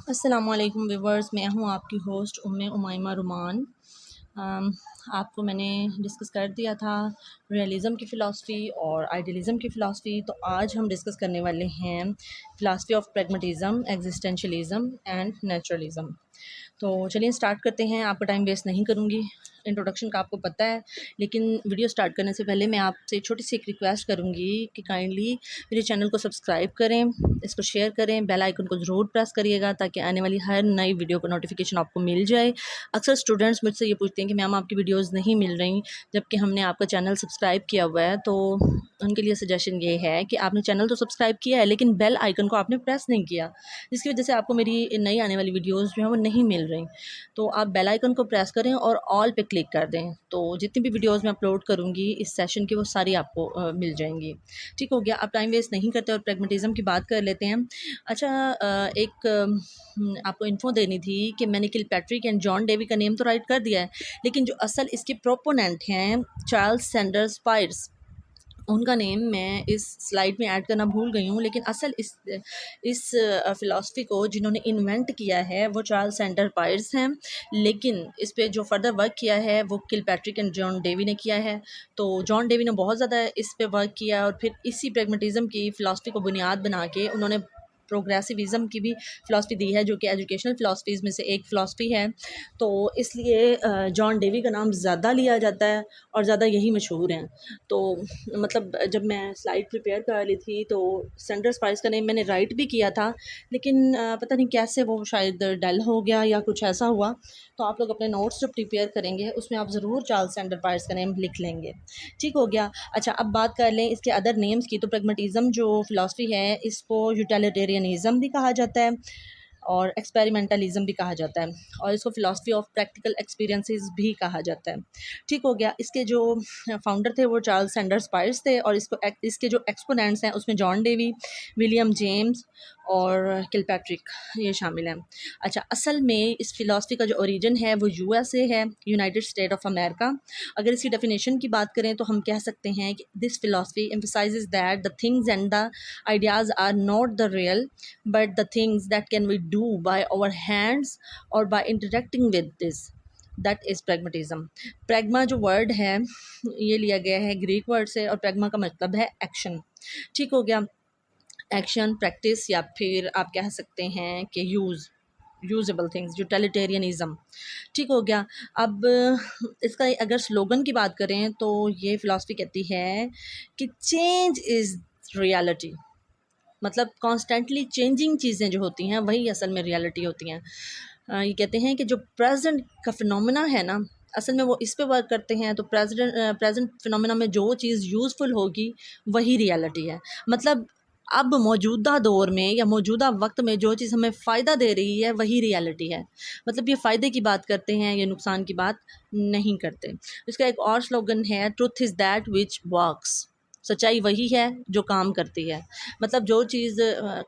अस्सलामुअलैकुम व्यूवर्स, मैं हूँ आपकी होस्ट उम्मे उमाइमा रुमान। अम, आपको मैंने डिस्कस कर दिया था रियलिज़म की फ़िलासफ़ी और आइडियलिज़म की फ़िलासफ़ी। तो आज हम डिस्कस करने वाले हैं फ़िलासफ़ी ऑफ प्रैग्मेटिज़म, एग्जिस्टेंशलिज़म एंड नेचुरलिज़म। तो चलिए स्टार्ट करते हैं। आपका टाइम वेस्ट नहीं करूँगी। इंट्रोडक्शन का आपको पता है, लेकिन वीडियो स्टार्ट करने से पहले मैं आपसे छोटी सी एक रिक्वेस्ट करूँगी कि काइंडली मेरे चैनल को सब्सक्राइब करें, इसको शेयर करें, बेल आइकन को ज़रूर प्रेस करिएगा ताकि आने वाली हर नई वीडियो का नोटिफिकेशन आपको मिल जाए। अक्सर स्टूडेंट्स मुझसे ये पूछते हैं कि मैम आपकी वीडियोज़ नहीं मिल रही, जबकि हमने आपका चैनल सब्सक्राइब किया हुआ है। तो उनके लिए सजेशन ये है कि आपने चैनल तो सब्सक्राइब किया है, लेकिन बेल आइकन को आपने प्रेस नहीं किया, जिसकी वजह से आपको मेरी नई आने वाली वीडियोज़ जो हैं वो नहीं मिल रही। तो आप बेल आइकन को प्रेस करें और ऑल पे क्लिक कर दें, तो जितनी भी वीडियोस मैं अपलोड करूँगी इस सेशन की वो सारी आपको मिल जाएंगी। ठीक हो गया। अब टाइम वेस्ट नहीं करते और प्रैग्मेटिज़म की बात कर लेते हैं। अच्छा, आपको इन्फो देनी थी कि मैंने किलपैट्रिक एंड जॉन डेवी का नेम तो राइट कर दिया है, लेकिन जो असल इसके प्रोपोनेंट हैं चार्ल्स सैंडर्स पायर्स, उनका नेम मैं इस स्लाइड में ऐड करना भूल गई हूँ। लेकिन असल इस फ़िलासफ़ी को जिन्होंने इन्वेंट किया है वो चार्ल्स सैंडर पायर्स हैं, लेकिन इस पे जो फर्दर वर्क किया है वो किलपैट्रिक एंड जॉन डेवी ने किया है। तो जॉन डेवी ने बहुत ज़्यादा इस पे वर्क किया और फिर इसी प्रैग्मेटिज़म की फ़िलासफ़ी को बुनियाद बना के उन्होंने प्रोग्रेसिविज़म की भी फ़िलासफ़ी दी है, जो कि एजुकेशनल फ़िलासफ़ीज़ में से एक फ़िलासफ़ी है। तो इसलिए जॉन डेवी का नाम ज़्यादा लिया जाता है और ज़्यादा यही मशहूर हैं। तो मतलब जब मैं स्लाइड प्रिपेयर कर रही थी तो सेंटर स्पाइस का नेम मैंने राइट भी किया था, लेकिन पता नहीं कैसे वो शायद डल हो गया या कुछ ऐसा हुआ। तो आप लोग अपने नोट्स जो प्रिपेयर करेंगे उसमें आप ज़रूर चार्ल्स सैंडर पायर्स का नेम लिख लेंगे। ठीक हो गया। अच्छा, अब बात कर लें इसके अदर नेम्स की। तो प्रैग्मेटिज़म जो फ़िलासफ़ी है इसको यूटिलिटेरियनिज़म भी कहा जाता है और एक्सपेरिमेंटलिज्म भी कहा जाता है, और इसको फ़िलासफ़ी ऑफ प्रैक्टिकल एक्सपीरियंसेस भी कहा जाता है। ठीक हो गया। इसके जो फाउंडर थे वो चार्ल्स सैंडर्स पायर्स थे, और इसके जो एक्सपोनेंट्स हैं उसमें जॉन डेवी, विलियम जेम्स और किलपैट्रिक ये शामिल हैं। अच्छा, असल में इस फ़िलासफ़ी का जो ओरिजिन है वो यूएसए है, यूनाइटेड स्टेट ऑफ अमेरिका। अगर इसकी डेफिनेशन की बात करें तो हम कह सकते हैं कि this philosophy emphasises that the things and the ideas are not the real, but the things that can we do by our hands or by interacting with this, that is pragmatism। pragma जो word है ये लिया गया है Greek word से, और pragma का मतलब है एक्शन। ठीक हो गया। एक्शन, प्रैक्टिस, या फिर आप कह सकते हैं कि यूजेबल थिंग्स, यूटिलिटेरियनिज्म। ठीक हो गया। अब इसका अगर स्लोगन की बात करें तो ये फ़िलासफ़ी कहती है कि चेंज इज़ रियलिटी। मतलब कॉन्स्टेंटली चेंजिंग चीज़ें जो होती हैं वही असल में रियलिटी होती हैं। ये कहते हैं कि जो प्रेजेंट का फिनोमेना है ना, असल में वो इस पे वर्क करते हैं। तो प्रेजेंट फिनोमेना में जो चीज़ यूज़फुल होगी वही रियलिटी है। मतलब अब मौजूदा दौर में या मौजूदा वक्त में जो चीज़ हमें फ़ायदा दे रही है वही रियलिटी है। मतलब ये फ़ायदे की बात करते हैं, ये नुकसान की बात नहीं करते। इसका एक और स्लोगन है, truth is that which works. सच्चाई वही है जो काम करती है। मतलब जो चीज़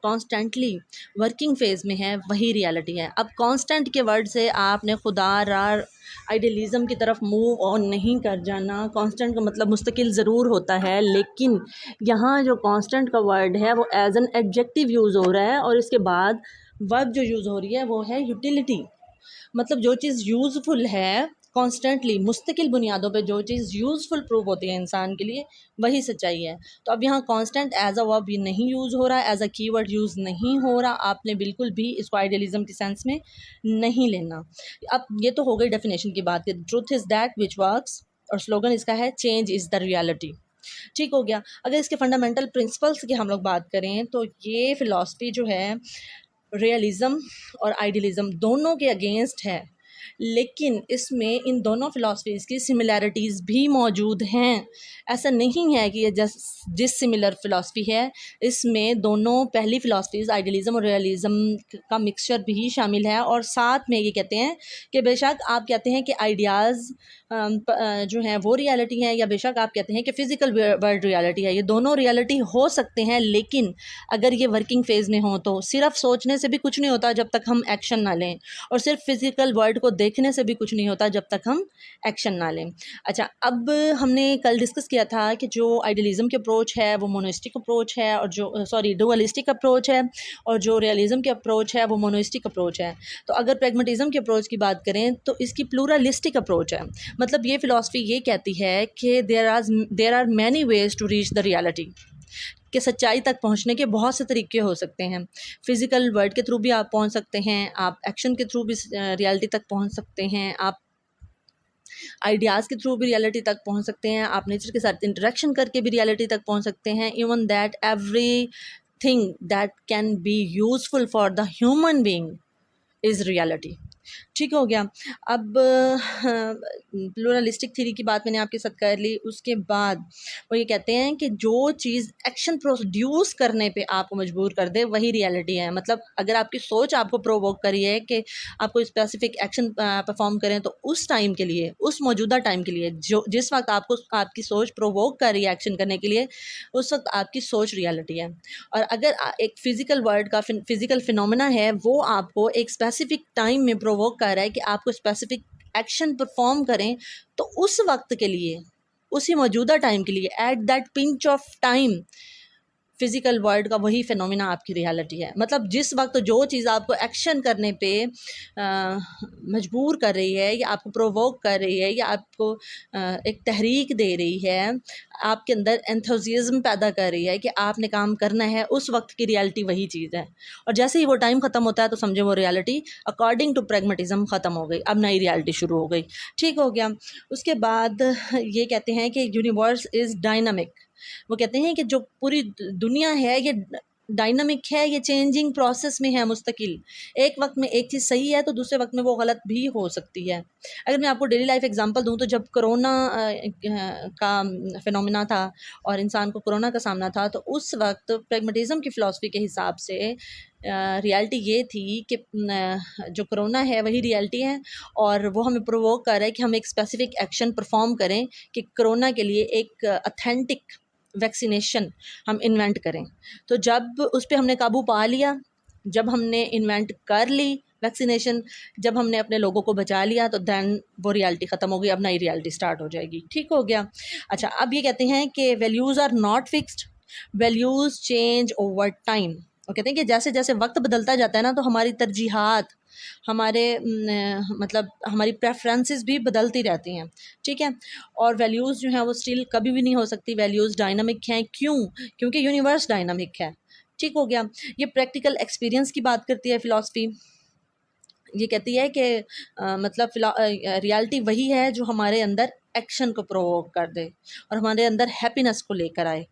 कॉन्स्टेंटली वर्किंग फ़ेज़ में है वही रियलिटी है। अब कॉन्स्टेंट के वर्ड से आपने खुदा रार आइडियलिज़म की तरफ मूव ऑन नहीं कर जाना। कॉन्स्टेंट का मतलब मुस्तकिल ज़रूर होता है, लेकिन यहाँ जो कॉन्स्टेंट का वर्ड है वो एज एन एडजेक्टिव यूज़ हो रहा है, और इसके बाद वर्ब जो यूज़ हो रही है वो है यूटिलिटी। मतलब जो चीज़ यूज़फुल है, कॉन्स्टेंटली मुस्तकिल बुनियादों पे जो चीज़ यूज़फुल प्रूव होती है इंसान के लिए वही सच्चाई है। तो अब यहाँ कांस्टेंट एज अ वर्ब नहीं यूज़ हो रहा है, एज अ कीवर्ड यूज़ नहीं हो रहा। आपने बिल्कुल भी इसको आइडियलिज्म के सेंस में नहीं लेना। अब ये तो हो गई डेफिनेशन की बात, truth is that which works, और स्लोगन इसका है चेंज इज़ द रियलिटी। ठीक हो गया। अगर इसके फंडामेंटल प्रिंसिपल्स की हम लोग बात करें तो ये फ़िलासफ़ी जो है रियलिज़म और आइडियलिज़म दोनों के अगेंस्ट है, लेकिन इसमें इन दोनों फ़िलासफ़ीज़ की सिमिलैरिटीज़ भी मौजूद हैं। ऐसा नहीं है कि ये डिसिमिलर फ़िलासफ़ी है, इसमें दोनों पहली फ़िलासफ़ीज़ आइडियलिज़म और रियलिज़म का मिक्सचर भी शामिल है। और साथ में ये कहते हैं कि बेशक आप कहते हैं कि आइडियाज़ जो हैं वो रियलिटी हैं, या बेशक आप कहते हैं कि फ़िज़िकल वर्ल्ड रियलिटी है, ये दोनों रियलिटी हो सकते हैं, लेकिन अगर ये वर्किंग फ़ेज़ में हों तो सिर्फ सोचने से भी कुछ नहीं होता जब तक हम एक्शन ना लें, और सिर्फ फ़िज़िकल वर्ल्ड को देखने से भी कुछ नहीं होता जब तक हम एक्शन ना लें। अच्छा, अब हमने कल डिस्कस किया था कि जो आइडियलिज़म की अप्रोच है वो मोनोइस्टिक अप्रोच है, और जो डुअलिस्टिक अप्रोच है, और जो रियलिज़म की अप्रोच है वो मोनोइस्टिक अप्रोच है। तो अगर प्रैग्मेटिज़म की अप्रोच की बात करें तो इसकी प्लूरलिस्टिक अप्रोच है। मतलब ये फ़िलॉसफी ये कहती है कि there are many ways to reach the reality, कि सच्चाई तक पहुंचने के बहुत से तरीके हो सकते हैं। फिज़िकल वर्ड के थ्रू भी आप पहुंच सकते हैं, आप एक्शन के थ्रू भी रियलिटी तक पहुंच सकते हैं, आप आइडियाज़ के थ्रू भी रियलिटी तक पहुंच सकते हैं, आप नेचर के साथ इंटरेक्शन करके भी रियलिटी तक पहुंच सकते हैं। Even that every thing that can be useful for the human being is reality. ठीक हो गया। अब प्लूरलिस्टिक थ्योरी की बात मैंने आपके साथ कर ली। उसके बाद वो ये कहते हैं कि जो चीज़ एक्शन प्रोड्यूस करने पे आपको मजबूर कर दे वही रियलिटी है। मतलब अगर आपकी सोच आपको प्रोवोक करी है कि आपको स्पेसिफिक एक्शन परफॉर्म करें, तो उस टाइम के लिए, उस मौजूदा टाइम के लिए, जो जिस वक्त आपको आपकी सोच प्रोवोक कर रही है एक्शन करने के लिए, उस वक्त आपकी सोच रियलिटी है। और अगर एक फ़िज़िकल वर्ल्ड का फ़िज़िकल फिनोमेना है, वो आपको एक स्पेसिफिक टाइम में प्रोवोक कर रहा है कि आपको स्पेसिफिक एक्शन परफॉर्म करें, तो उस वक्त के लिए, उसी मौजूदा टाइम के लिए, at that pinch of time, physical world का वही फिनोमेना आपकी रियलिटी है। मतलब जिस वक्त जो चीज़ आपको एक्शन करने पे मजबूर कर रही है, या आपको प्रोवोक कर रही है, या आपको एक तहरीक दे रही है, आपके अंदर एंथुसियाज्म पैदा कर रही है कि आपने काम करना है, उस वक्त की रियलिटी वही चीज़ है। और जैसे ही वो टाइम ख़त्म होता है तो समझो वो रियलिटी अकॉर्डिंग टू प्रैग्मेटिज़म ख़त्म हो गई, अब नई रियलिटी शुरू हो गई। ठीक हो गया। उसके बाद ये कहते हैं कि यूनिवर्स इज़ डायनामिक। वो कहते हैं कि जो पूरी दुनिया है ये डायनामिक है, ये चेंजिंग प्रोसेस में है मुस्तकिल। एक वक्त में एक चीज़ सही है तो दूसरे वक्त में वो गलत भी हो सकती है। अगर मैं आपको डेली लाइफ एग्जांपल दूं, तो जब कोरोना का फिनोमेना था और इंसान को कोरोना का सामना था, तो उस वक्त प्रैग्मेटिज्म की फ़िलासफ़ी के हिसाब से रियलिटी ये थी कि जो कोरोना है वही रियलिटी है, और वो हमें प्रोवोक कर रहा है कि हम एक स्पेसिफिक एक्शन परफॉर्म करें कि कोरोना के लिए एक ऑथेंटिक वैक्सीनेशन हम इन्वेंट करें। तो जब उस पे हमने काबू पा लिया, जब हमने इन्वेंट कर ली वैक्सीनेशन, जब हमने अपने लोगों को बचा लिया, तो दैन वो रियलिटी ख़त्म हो गई, अब नई रियलिटी स्टार्ट हो जाएगी। ठीक हो गया। अच्छा, अब ये कहते हैं कि values are not fixed, values change over time. वो कहते हैं कि जैसे जैसे वक्त बदलता जाता है ना, तो हमारी तरजीहात, हमारे मतलब हमारी प्रेफरेंसेस भी बदलती रहती हैं। ठीक है। और वैल्यूज़ जो हैं वो स्टिल कभी भी नहीं हो सकती, वैल्यूज़ डायनामिक हैं। क्यों? क्योंकि यूनिवर्स डायनामिक है। ठीक हो गया। ये प्रैक्टिकल एक्सपीरियंस की बात करती है फ़िलासफ़ी। ये कहती है कि मतलब रियलिटी वही है जो हमारे अंदर एक्शन को प्रोवोक कर दे और हमारे अंदर हैप्पीनेस को लेकर आए।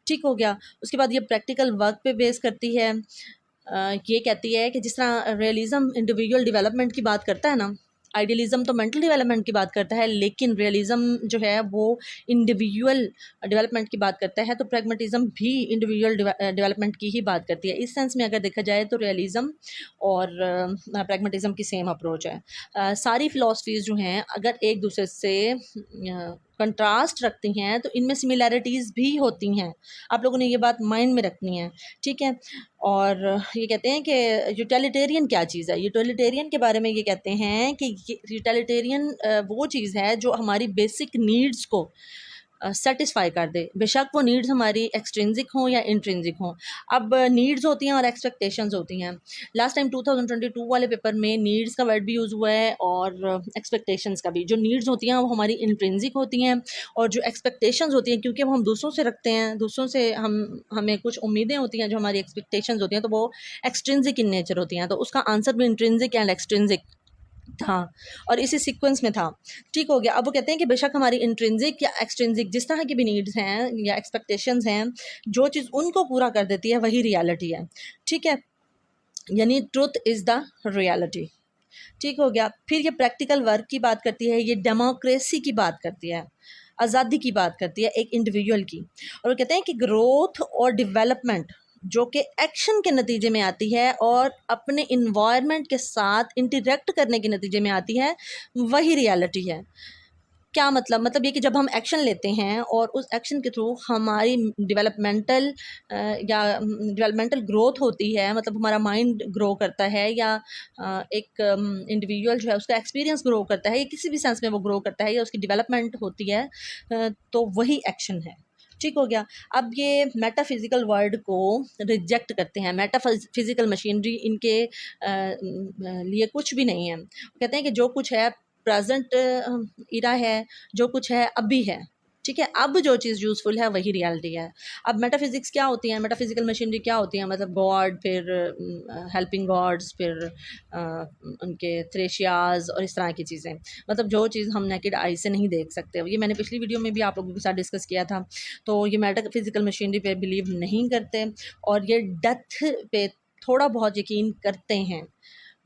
ठीक हो गया। उसके बाद ये प्रैक्टिकल वर्क पे बेस करती है। ये कहती है कि जिस तरह रियलिज़म इंडिविजुअल डेवलपमेंट की बात करता है ना, आइडियलिज़म तो मेंटल डेवलपमेंट की बात करता है, लेकिन रियलिज़म जो है वो इंडिविजुअल डेवलपमेंट की बात करता है, तो प्रैग्मेटिज़म भी इंडिविजुअल डेवलपमेंट की ही बात करती है। इस सेंस में अगर देखा जाए तो रियलिज़म और प्रैग्मेटिज़म की सेम अप्रोच है। सारी फ़िलासफ़ीज़ जो हैं अगर एक दूसरे से कंट्रास्ट रखती हैं, तो इनमें सिमिलैरिटीज़ भी होती हैं। आप लोगों ने ये बात माइंड में रखनी है। ठीक है। और ये कहते हैं कि यूटिलिटेरियन क्या चीज़ है। यूटिलिटेरियन के बारे में ये कहते हैं कि यूटिलिटेरियन वो चीज़ है जो हमारी बेसिक नीड्स को सेटिस्फाई कर दे, बेशक वो नीड्स हमारी एक्सट्रिंसिक हों या इंट्रिंसिक हों। अब नीड्स होती हैं और एक्सपेक्टेशंस होती हैं। लास्ट टाइम 2022 वाले पेपर में नीड्स का वर्ड भी यूज़ हुआ है और एक्सपेक्टेशंस का भी। जो नीड्स होती हैं वो हमारी इंट्रिंसिक होती हैं, और जो एक्सपेक्टेशंस होती हैं, क्योंकि हम दूसरों से रखते हैं, दूसरों से हमें कुछ उम्मीदें होती हैं, जो हमारी एक्सपेक्टेशंस होती हैं, तो वो एक्सट्रिंसिक इन नेचर होती हैं। तो उसका आंसर भी इंट्रिंसिक एंड एक्सट्रिंसिक था और इसी सीक्वेंस में था। ठीक हो गया। अब वो कहते हैं कि बेशक हमारी इंट्रिंसिक या एक्सट्रिंसिक जिस तरह की भी नीड्स हैं या एक्सपेक्टेशंस हैं, जो चीज़ उनको पूरा कर देती है वही रियलिटी है। ठीक है। यानी ट्रुथ इज़ द रियलिटी। ठीक हो गया। फिर ये प्रैक्टिकल वर्क की बात करती है, ये डेमोक्रेसी की बात करती है, आज़ादी की बात करती है एक इंडिविजुअल की। और वो कहते हैं कि ग्रोथ और डेवलपमेंट जो कि एक्शन के नतीजे में आती है और अपने इन्वायरमेंट के साथ इंटरेक्ट करने के नतीजे में आती है, वही रियलिटी है। क्या मतलब ये कि जब हम एक्शन लेते हैं और उस एक्शन के थ्रू हमारी डेवलपमेंटल ग्रोथ होती है, मतलब हमारा माइंड ग्रो करता है, या एक इंडिविजुअल जो है उसका एक्सपीरियंस ग्रो करता है, या किसी भी सेंस में वो ग्रो करता है, या उसकी डेवलपमेंट होती है, तो वही एक्शन है। ठीक हो गया। अब ये मेटाफिज़िकल वर्ल्ड को रिजेक्ट करते हैं, मेटाफिज़िकल मशीनरी इनके लिए कुछ भी नहीं है। कहते हैं कि जो कुछ है प्रेजेंट इरा है, जो कुछ है अभी है, ठीक है, अब जो चीज़ यूज़फुल है वही रियलिटी है। अब मेटाफिज़िक्स क्या होती है, मेटाफिज़िकल मशीनरी क्या होती है, मतलब गॉड, फिर हेल्पिंग गॉड्स, फिर उनके थ्रेशियाज और इस तरह की चीज़ें, मतलब जो चीज़ हम नेकेड आई से नहीं देख सकते। ये मैंने पिछली वीडियो में भी आप लोगों के साथ डिस्कस किया था। तो ये मेटाफिज़िकल मशीनरी पे बिलीव नहीं करते, और ये डेथ पे थोड़ा बहुत यकीन करते हैं,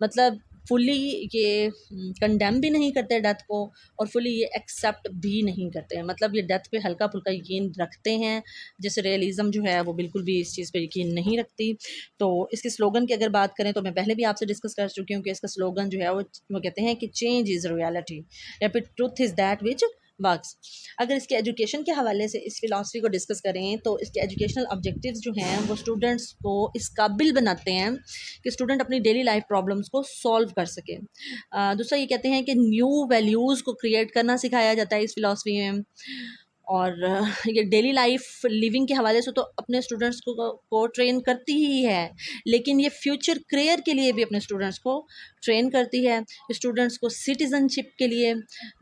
मतलब फुली ये कंडेम भी नहीं करते डेथ को, और फुली ये एक्सेप्ट भी नहीं करते हैं, मतलब ये डेथ पे हल्का फुल्का यकीन रखते हैं, जैसे रियलिज़म जो है वो बिल्कुल भी इस चीज़ पे यकीन नहीं रखती। तो इसके स्लोगन की अगर बात करें तो मैं पहले भी आपसे डिस्कस कर चुकी हूँ कि इसका स्लोगन जो है वो कहते हैं कि चेंज इज़ रियलिटी, या फिर truth is that which works. अगर इसके एजुकेशन के हवाले से इस फ़िलॉसफ़ी को डिस्कस करें तो इसके एजुकेशनल ऑब्जेक्टिव्स जो हैं वो स्टूडेंट्स को इस काबिल बनाते हैं कि स्टूडेंट अपनी डेली लाइफ प्रॉब्लम्स को सॉल्व कर सके। दूसरा ये कहते हैं कि न्यू वैल्यूज़ को क्रिएट करना सिखाया जाता है इस फ़िलॉसफ़ी में। और ये डेली लाइफ लिविंग के हवाले से तो अपने स्टूडेंट्स को ट्रेन करती ही है, लेकिन ये फ्यूचर करियर के लिए भी अपने स्टूडेंट्स को ट्रेन करती है, स्टूडेंट्स को सिटीज़नशिप के लिए,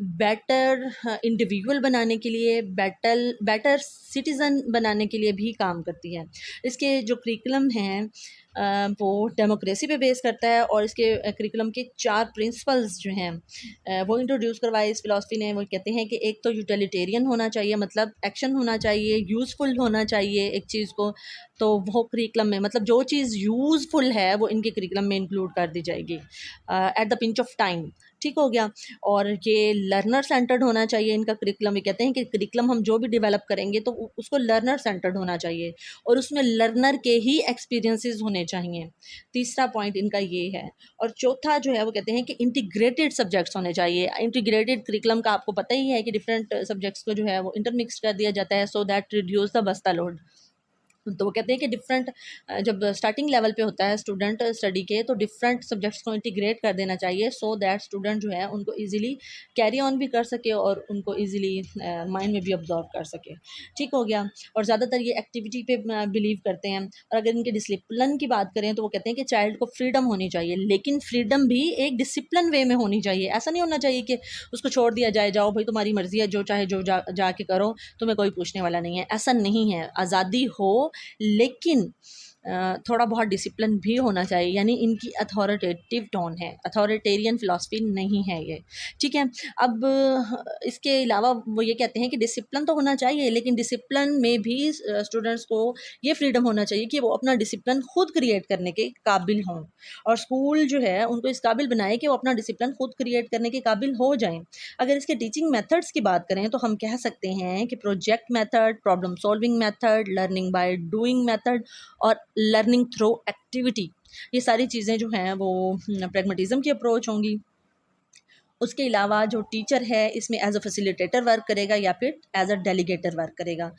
बेटर इंडिविजुअल बनाने के लिए, बेटर सिटीज़न बनाने के लिए भी काम करती है। इसके जो करिकुलम हैं वो डेमोक्रेसी पे बेस करता है, और इसके करिकुलम के 4 प्रिंसिपल्स जो हैं वो इंट्रोड्यूस करवाए इस फ़िलॉसफ़ी ने। वो कहते हैं कि एक तो यूटिलिटेरियन होना चाहिए, मतलब एक्शन होना चाहिए, यूज़फुल होना चाहिए एक चीज़ को, तो वो करिकुलम में, मतलब जो चीज़ यूज़फुल है वो इनके करिकुलम में इंक्लूड कर दी जाएगी at the pinch of time. ठीक हो गया। और ये लर्नर सेंटर्ड होना चाहिए इनका करिकुलम। ये कहते हैं कि करिकुलम हम जो भी डेवलप करेंगे तो उसको लर्नर सेंटर्ड होना चाहिए, और उसमें लर्नर के ही एक्सपीरियंसेस होने चाहिए। तीसरा पॉइंट इनका ये है। और चौथा जो है वो कहते हैं कि इंटीग्रेटेड सब्जेक्ट्स होने चाहिए। इंटीग्रेटेड करिकुलम का आपको पता ही है कि डिफरेंट सब्जेक्ट्स को जो है वो इंटरमिक्स कर दिया जाता है, सो दैट रिड्यूस द बस्ता लोड। तो वो कहते हैं कि डिफरेंट जब स्टार्टिंग लेवल पे होता है स्टूडेंट स्टडी के, तो डिफरेंट सब्जेक्ट्स को इंटीग्रेट कर देना चाहिए, सो दैट स्टूडेंट जो है उनको इजीली कैरी ऑन भी कर सके और उनको इजीली माइंड में भी ऑब्जॉर्व कर सके। ठीक हो गया। और ज़्यादातर ये एक्टिविटी पे बिलीव करते हैं। और अगर इनके डिसिप्लिन की बात करें तो वो कहते हैं कि चाइल्ड को फ्रीडम होनी चाहिए, लेकिन फ्रीडम भी एक डिसिप्लिन वे में होनी चाहिए। ऐसा नहीं होना चाहिए कि उसको छोड़ दिया जाए, जाओ भाई तुम्हारी मर्ज़ी है, जो चाहे जो जाके करो, तुम्हें कोई पूछने वाला नहीं है। ऐसा नहीं है, आज़ादी हो, लेकिन थोड़ा बहुत डिसिप्लिन भी होना चाहिए। यानी इनकी अथॉरिटेटिव टोन है, अथॉरिटेरियन फ़िलॉसफ़ी नहीं है ये। ठीक है। अब इसके अलावा वो ये कहते हैं कि डिसिप्लिन तो होना चाहिए, लेकिन डिसिप्लिन में भी स्टूडेंट्स को ये फ्रीडम होना चाहिए कि वो अपना डिसिप्लिन खुद क्रिएट करने के काबिल हों, और स्कूल जो है उनको इस काबिल बनाए कि वो अपना डिसिप्लिन खुद क्रिएट करने के काबिल हो जाएँ। अगर इसके टीचिंग मेथड्स की बात करें तो हम कह सकते हैं कि project method, problem solving method, learning by doing method और लर्निंग थ्रू एक्टिविटी, ये सारी चीज़ें जो हैं वो प्रैग्मेटिज़म की अप्रोच होंगी। उसके अलावा जो टीचर है इसमें एज अ फैसिलिटेटर वर्क करेगा या फिर एज अ डेलीगेटर वर्क करेगा।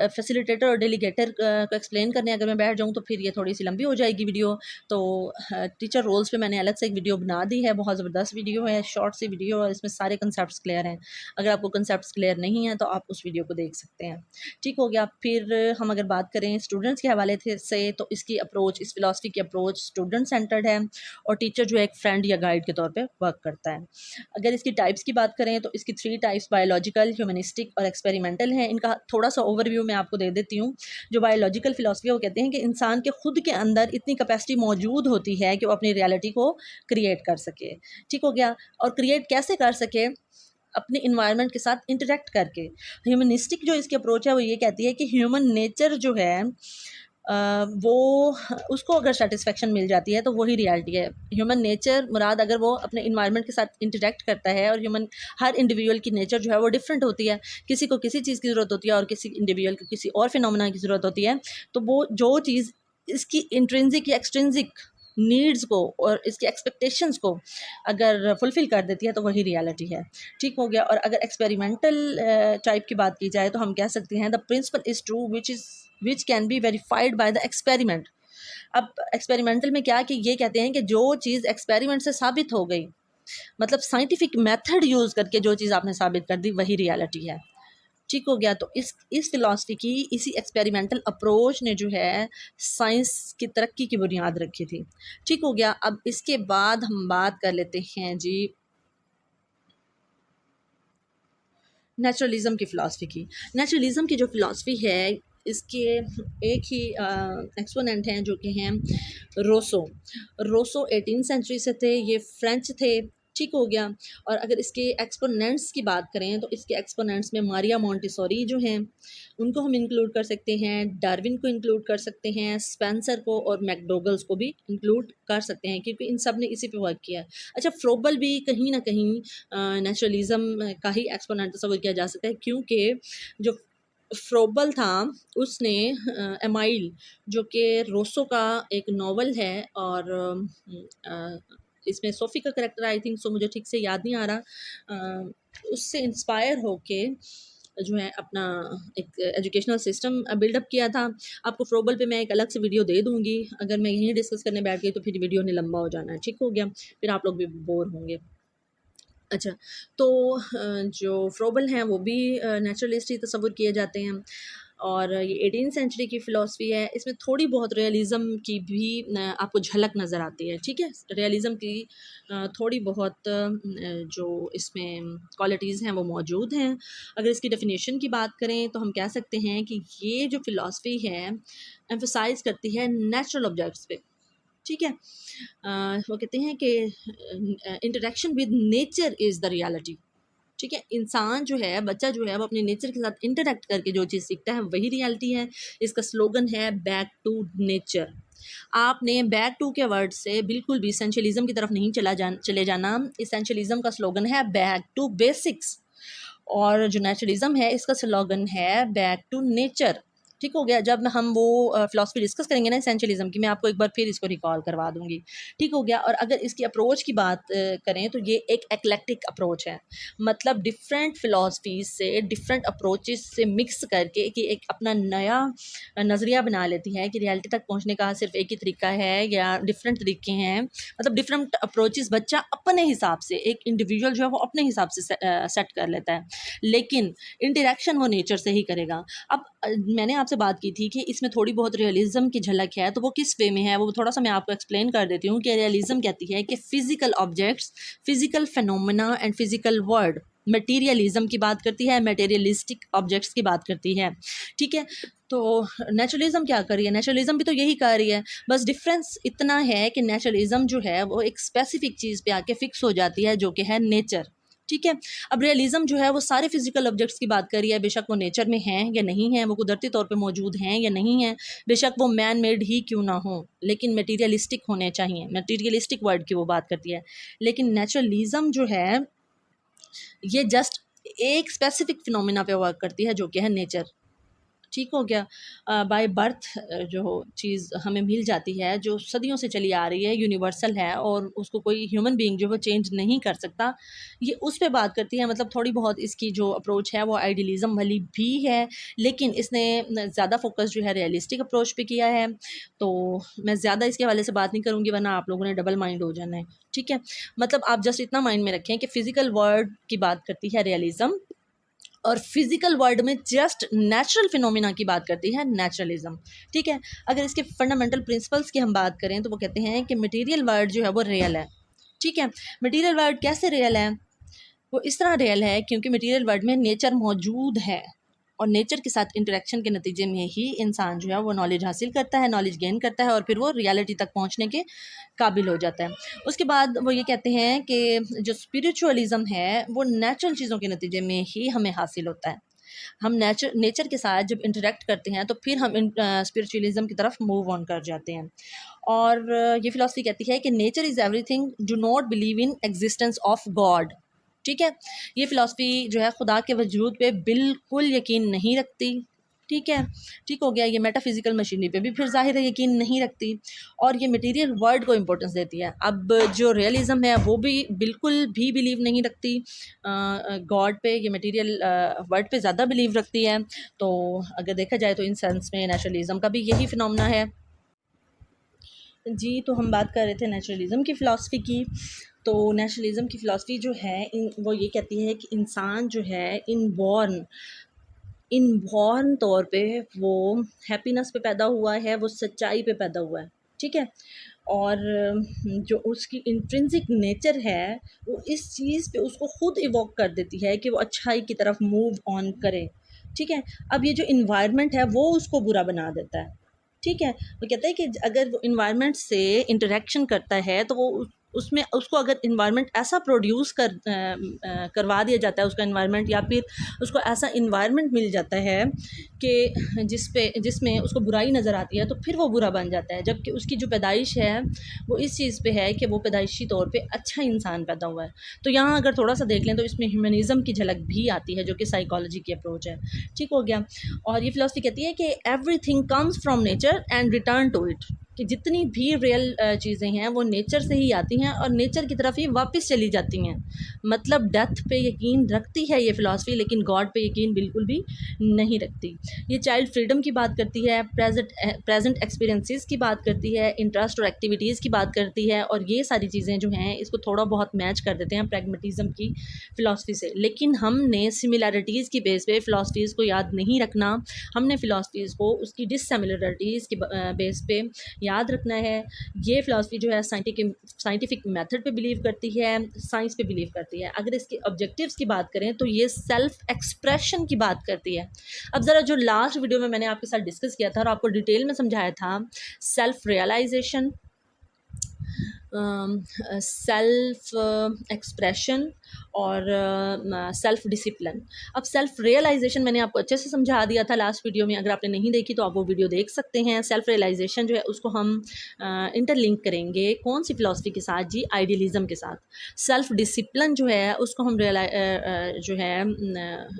फैसिलिटेटर और डेलीगेटर को एक्सप्लेन करने अगर मैं बैठ जाऊँ तो फिर ये थोड़ी सी लंबी हो जाएगी वीडियो। तो टीचर रोल्स पे मैंने अलग से एक वीडियो बना दी है, बहुत ज़बरदस्त वीडियो है, शॉर्ट सी वीडियो है, इसमें सारे कंसेप्ट क्लियर हैं। अगर आपको कंसेप्ट क्लियर नहीं है तो आप उस वीडियो को देख सकते हैं। ठीक हो गया। फिर हम अगर बात करें स्टूडेंट्स के हवाले से तो इसकी अप्रोच, इस फिलॉसफी की अप्रोच स्टूडेंट सेंटर्ड है, और टीचर जो है एक फ्रेंड या गाइड के तौर पर वर्क करता है। अगर इसकी टाइप्स की बात करें तो इसकी 3 टाइप्स बायोलॉजिकल, ह्यूमनिस्टिक और एक्सपेरिमेंटल हैं। इनका थोड़ा सा ओवरव्यू मैं आपको दे देती हूँ। जो बायोलॉजिकल फिलॉसफी है वो कहते हैं कि इंसान के खुद के अंदर इतनी कैपेसिटी मौजूद होती है कि वो अपनी रियलिटी को क्रिएट कर सके। ठीक हो गया। और क्रिएट कैसे कर सके? अपने इन्वायरमेंट के साथ इंटरेक्ट करके। ह्यूमनिस्टिक जो इसकी अप्रोच है वो ये कहती है कि ह्यूमन नेचर जो है वो उसको अगर सेटिस्फेक्शन मिल जाती है तो वही रियलिटी है। ह्यूमन नेचर मुराद अगर वो अपने इन्वायरमेंट के साथ इंटरेक्ट करता है, और हर इंडिविजुअल की नेचर जो है वो डिफरेंट होती है। किसी को किसी चीज़ की ज़रूरत होती है और किसी इंडिविजुअल को किसी और फिनोमेना की ज़रूरत होती है। तो वो जो चीज़ इसकी इंट्रिंसिक या एक्सट्रिंसिक नीड्स को और इसके एक्सपेक्टेशंस को अगर फुलफ़िल कर देती है तो वही रियलिटी है। ठीक हो गया। और अगर एक्सपेरिमेंटल टाइप की बात की जाए तो हम कह सकते हैं the principle is true which can be verified by the experiment. अब एक्सपेरिमेंटल में क्या कि ये कहते हैं कि जो चीज़ एक्सपेरिमेंट से साबित हो गई, मतलब साइंटिफिक मेथड यूज़ करके जो चीज़ आपने साबित कर दी वही रियलिटी है। ठीक हो गया। तो इस फ़िलॉसफ़ी की इसी एक्सपेरिमेंटल अप्रोच ने जो है साइंस की तरक्की की बुनियाद रखी थी। ठीक हो गया। अब इसके बाद हम बात कर लेते हैं जी नेचुरलिज़म की फ़िलॉसफ़ी की। नेचुरलिज़म की जो फ़िलॉसफ़ी है इसके एक ही एक्सपोनेंट हैं जो कि हैं रोसो। रोसो 18th सेंचुरी से थे, ये फ्रेंच थे। ठीक हो गया। और अगर इसके एक्सपोनेंट्स की बात करें तो इसके एक्सपोनेंट्स में मारिया मोंटेसोरी जो हैं उनको हम इंक्लूड कर सकते हैं, डार्विन को इंक्लूड कर सकते हैं, स्पेंसर को और मैकडोगल्स को भी इंक्लूड कर सकते हैं क्योंकि इन सब ने इसी पे वर्क किया है। अच्छा, फ्रोबल भी कहीं ना कहीं नेचुरलिज़म का ही एक्सपोनेंट तस्वर किया जा सकता है क्योंकि जो फ्रोबल था उसने एमाइल जो कि रोसो का एक नॉवल है और इसमें सोफ़ी का करैक्टर आई थिंक सो मुझे ठीक से याद नहीं आ रहा, उससे इंस्पायर होके जो है अपना एक एजुकेशनल सिस्टम बिल्डअप किया था। आपको फ्रोबल पे मैं एक अलग से वीडियो दे दूँगी, अगर मैं यहीं डिस्कस करने बैठ गई तो फिर वीडियो ने लंबा हो जाना है। ठीक हो गया, फिर आप लोग भी बोर होंगे। अच्छा, तो जो फ्रोबल हैं वो भी नेचुरलिस्ट ही तस्वुर किए जाते हैं और ये 18th सेंचुरी की फ़िलॉसफ़ी है। इसमें थोड़ी बहुत रियलिज़म की भी आपको झलक नज़र आती है। ठीक है? रियलिज़म की थोड़ी बहुत जो इसमें क्वालिटीज़ हैं वो मौजूद हैं। अगर इसकी डेफ़िनेशन की बात करें तो हम कह सकते हैं कि ये जो फ़िलॉसफ़ी है एम्फसाइज़ करती है नेचुरल ऑब्जेक्ट्स पे। ठीक है? वो कहते हैं कि interaction with nature is the reality. ठीक है? इंसान जो है, बच्चा जो है वो अपने नेचर के साथ इंटरैक्ट करके जो चीज़ सीखता है वही रियलिटी है। इसका स्लोगन है बैक टू नेचर। आपने बैक टू के वर्ड से बिल्कुल भी एसेंशियलिज़्म की तरफ नहीं चले जाना। एसेंशियलिज़्म का स्लोगन है बैक टू बेसिक्स और जो नेचुरलिज़्म है इसका स्लोगन है बैक टू नेचर। ठीक हो गया। जब हम वो फ़िलॉसफ़ी डिस्कस करेंगे ना एसेंशियलिज़्म की, मैं आपको एक बार फिर इसको रिकॉल करवा दूँगी। ठीक हो गया। और अगर इसकी अप्रोच की बात करें तो ये एक एक्लेक्टिक अप्रोच है। मतलब डिफरेंट फ़िलॉसफ़ीज़ से, डिफरेंट अप्रोचेज़ से मिक्स करके कि एक अपना नया नज़रिया बना लेती है कि रियलिटी तक पहुँचने का सिर्फ़ एक ही तरीका है या डिफरेंट तरीके हैं। मतलब डिफरेंट अप्रोचेज़ बच्चा अपने हिसाब से, एक इंडिविजुअल जो है वो अपने हिसाब से सेट कर लेता है। लेकिन इंटरेक्शन वो नेचर से ही करेगा। अब मैंने आपसे बात की थी कि इसमें थोड़ी बहुत रियलिज़म की झलक है, तो वो किस वे में है वो थोड़ा-सा मैं आपको एक्सप्लेन कर देती हूँ कि रियलिज़म कहती है कि physical objects, physical phenomena and physical world. Materialism की बात करती है, मटेरियलिस्टिक ऑब्जेक्ट्स की बात करती है। ठीक है? तो नेचुरलिज़म क्या कर रही है? नेचुरलिज़म भी तो यही कर रही है, बस डिफ़रेंस इतना है कि नेचुरलिज़म जो है वो एक स्पेसिफ़िक चीज़ पे आके फ़िक्स हो जाती है जो कि है नेचर। ठीक है? अब रियलिज़म जो है वो सारे फ़िज़िकल ऑब्जेक्ट्स की बात कर रही है, बेशक वो नेचर में हैं या नहीं हैं, वो कुदरती तौर पे मौजूद हैं या नहीं हैं, बेशक वो मैन मेड ही क्यों ना हों, लेकिन मटीरियलिस्टिक होने चाहिए, मटीरियलिस्टिक वर्ड की वो बात करती है। लेकिन नेचुरलिज़म जो है, ये जस्ट एक स्पेसिफ़िक फिनोमेना पे वर्क करती है जो कि है नेचर। ठीक हो गया। बाय बर्थ जो चीज़ हमें मिल जाती है, जो सदियों से चली आ रही है, यूनिवर्सल है और उसको कोई ह्यूमन बीइंग जो है वो चेंज नहीं कर सकता। ये उस पे बात करती है, मतलब थोड़ी बहुत इसकी जो अप्रोच है वो आइडियलिज़्म वाली भी है, लेकिन इसने ज़्यादा फ़ोकस जो है रियलिस्टिक अप्रोच पे किया है। तो मैं ज़्यादा इसके हवाले से बात नहीं करूँगी वरना आप लोगों ने डबल माइंड हो जाना है। ठीक है? मतलब आप जस्ट इतना माइंड में रखें कि फ़िज़िकल वर्ल्ड की बात करती है रियलिज़्म और फिजिकल वर्ल्ड में जस्ट नेचुरल फिनोमिना की बात करती है नेचुरलिज्म। ठीक है? अगर इसके फंडामेंटल प्रिंसिपल्स की हम बात करें तो वो कहते हैं कि मटेरियल वर्ल्ड जो है वो रियल है। ठीक है? मटेरियल वर्ल्ड कैसे रियल है? वो इस तरह रियल है क्योंकि मटेरियल वर्ल्ड में नेचर मौजूद है और नेचर के साथ इंटरेक्शन के नतीजे में ही इंसान जो है वो नॉलेज हासिल करता है, नॉलेज गेन करता है और फिर वो रियलिटी तक पहुंचने के काबिल हो जाता है। उसके बाद वो ये कहते हैं कि जो स्पिरिचुअलिज्म है वो नेचुरल चीज़ों के नतीजे में ही हमें हासिल होता है। हम नेचर नेचर के साथ जब इंटरेक्ट करते हैं तो फिर हम स्पिरिचुअलिज्म की तरफ मूव ऑन कर जाते हैं। और ये फिलॉसफी कहती है कि nature is everything, do not believe in existence of God. ठीक है? ये फ़िलॉसफ़ी जो है खुदा के वजूद पे बिल्कुल यकीन नहीं रखती। ठीक है, ठीक हो गया। ये मेटाफिज़िकल मशीनरी पे भी फिर ज़ाहिर है यकीन नहीं रखती और ये मटेरियल वर्ल्ड को इम्पोर्टेंस देती है। अब जो रियलिज़म है वो भी बिल्कुल भी बिलीव नहीं रखती गॉड पे, ये मटेरियल वर्ल्ड पे ज़्यादा बिलीव रखती है। तो अगर देखा जाए तो इन सेंस में नेचुरलिज़म का भी यही फिनोमेना है। जी, तो हम बात कर रहे थे नेचुरलिज़म की फ़िलासफ़ी की। तो नेचुरलिज़म की फ़िलासफ़ी जो है वो ये कहती है कि इंसान जो है इनबॉर्न तौर पे वो हैप्पीनेस पे पैदा हुआ है, वो सच्चाई पे पैदा हुआ है, ठीक है? और जो उसकी इंट्रिंसिक नेचर है, वो इस चीज़ पे उसको खुद इवोक कर देती है कि वो अच्छाई की तरफ मूव ऑन करे, ठीक है? अब ये जो एनवायरनमेंट है, वो उसको बुरा बना देता है, ठीक है? वो कहता है कि अगर वो एनवायरनमेंट से इंटरैक्शन करता है, तो वो उसमें उसको अगर एनवायरनमेंट ऐसा प्रोड्यूस करवा दिया जाता है उसका एनवायरनमेंट, या फिर उसको ऐसा एनवायरनमेंट मिल जाता है कि जिसमें उसको बुराई नज़र आती है, तो फिर वो बुरा बन जाता है। जबकि उसकी जो पैदाइश है वो इस चीज़ पे है कि वो पैदाइशी तौर पे अच्छा इंसान पैदा हुआ है। तो यहाँ अगर थोड़ा सा देख लें तो इसमें ह्यूमनिज़म की झलक भी आती है, जो कि साइकोलॉजी की अप्रोच है, ठीक हो गया। और ये फ़िलॉसफ़ी कहती है कि everything comes from nature and return to it, कि जितनी भी रियल चीज़ें हैं वो नेचर से ही आती हैं और नेचर की तरफ ही वापस चली जाती हैं। मतलब डेथ पे यकीन रखती है ये फ़िलॉसफ़ी, लेकिन गॉड पे यकीन बिल्कुल भी नहीं रखती। ये चाइल्ड फ्रीडम की बात करती है, प्रेजेंट एक्सपीरियंसेस की बात करती है, इंटरेस्ट और एक्टिविटीज़ की बात करती है, और ये सारी चीज़ें जो हैं इसको थोड़ा बहुत मैच कर देते हैं प्रैग्मेटिज़म की फ़िलॉसफ़ी से। लेकिन हमने सिमिलैरिटीज़ की बेस पे फ़िलॉसफ़ीज़ को याद नहीं रखना, हमने फ़िलॉसफ़ीज़ को उसकी डिससिमिलरिटीज़ की बेस पे याद रखना है। ये फ़िलॉसफ़ी जो है साइंटिफिक मेथड पे बिलीव करती है, साइंस पे बिलीव करती है। अगर इसके ऑब्जेक्टिव्स की बात करें तो ये सेल्फ एक्सप्रेशन की बात करती है। अब ज़रा जो लास्ट वीडियो में मैंने आपके साथ डिस्कस किया था और आपको डिटेल में समझाया था, सेल्फ रियलाइजेशन, सेल्फ एक्सप्रेशन और सेल्फ डिसिप्लिन। अब सेल्फ रियलाइजेशन मैंने आपको अच्छे से समझा दिया था लास्ट वीडियो में, अगर आपने नहीं देखी तो आप वो वीडियो देख सकते हैं। सेल्फ रियलाइजेशन जो है उसको हम इंटरलिंक करेंगे कौन सी फ़िलॉसफ़ी के साथ जी, आइडियलिज़म के साथ। सेल्फ डिसिप्लिन जो है उसको हम जो है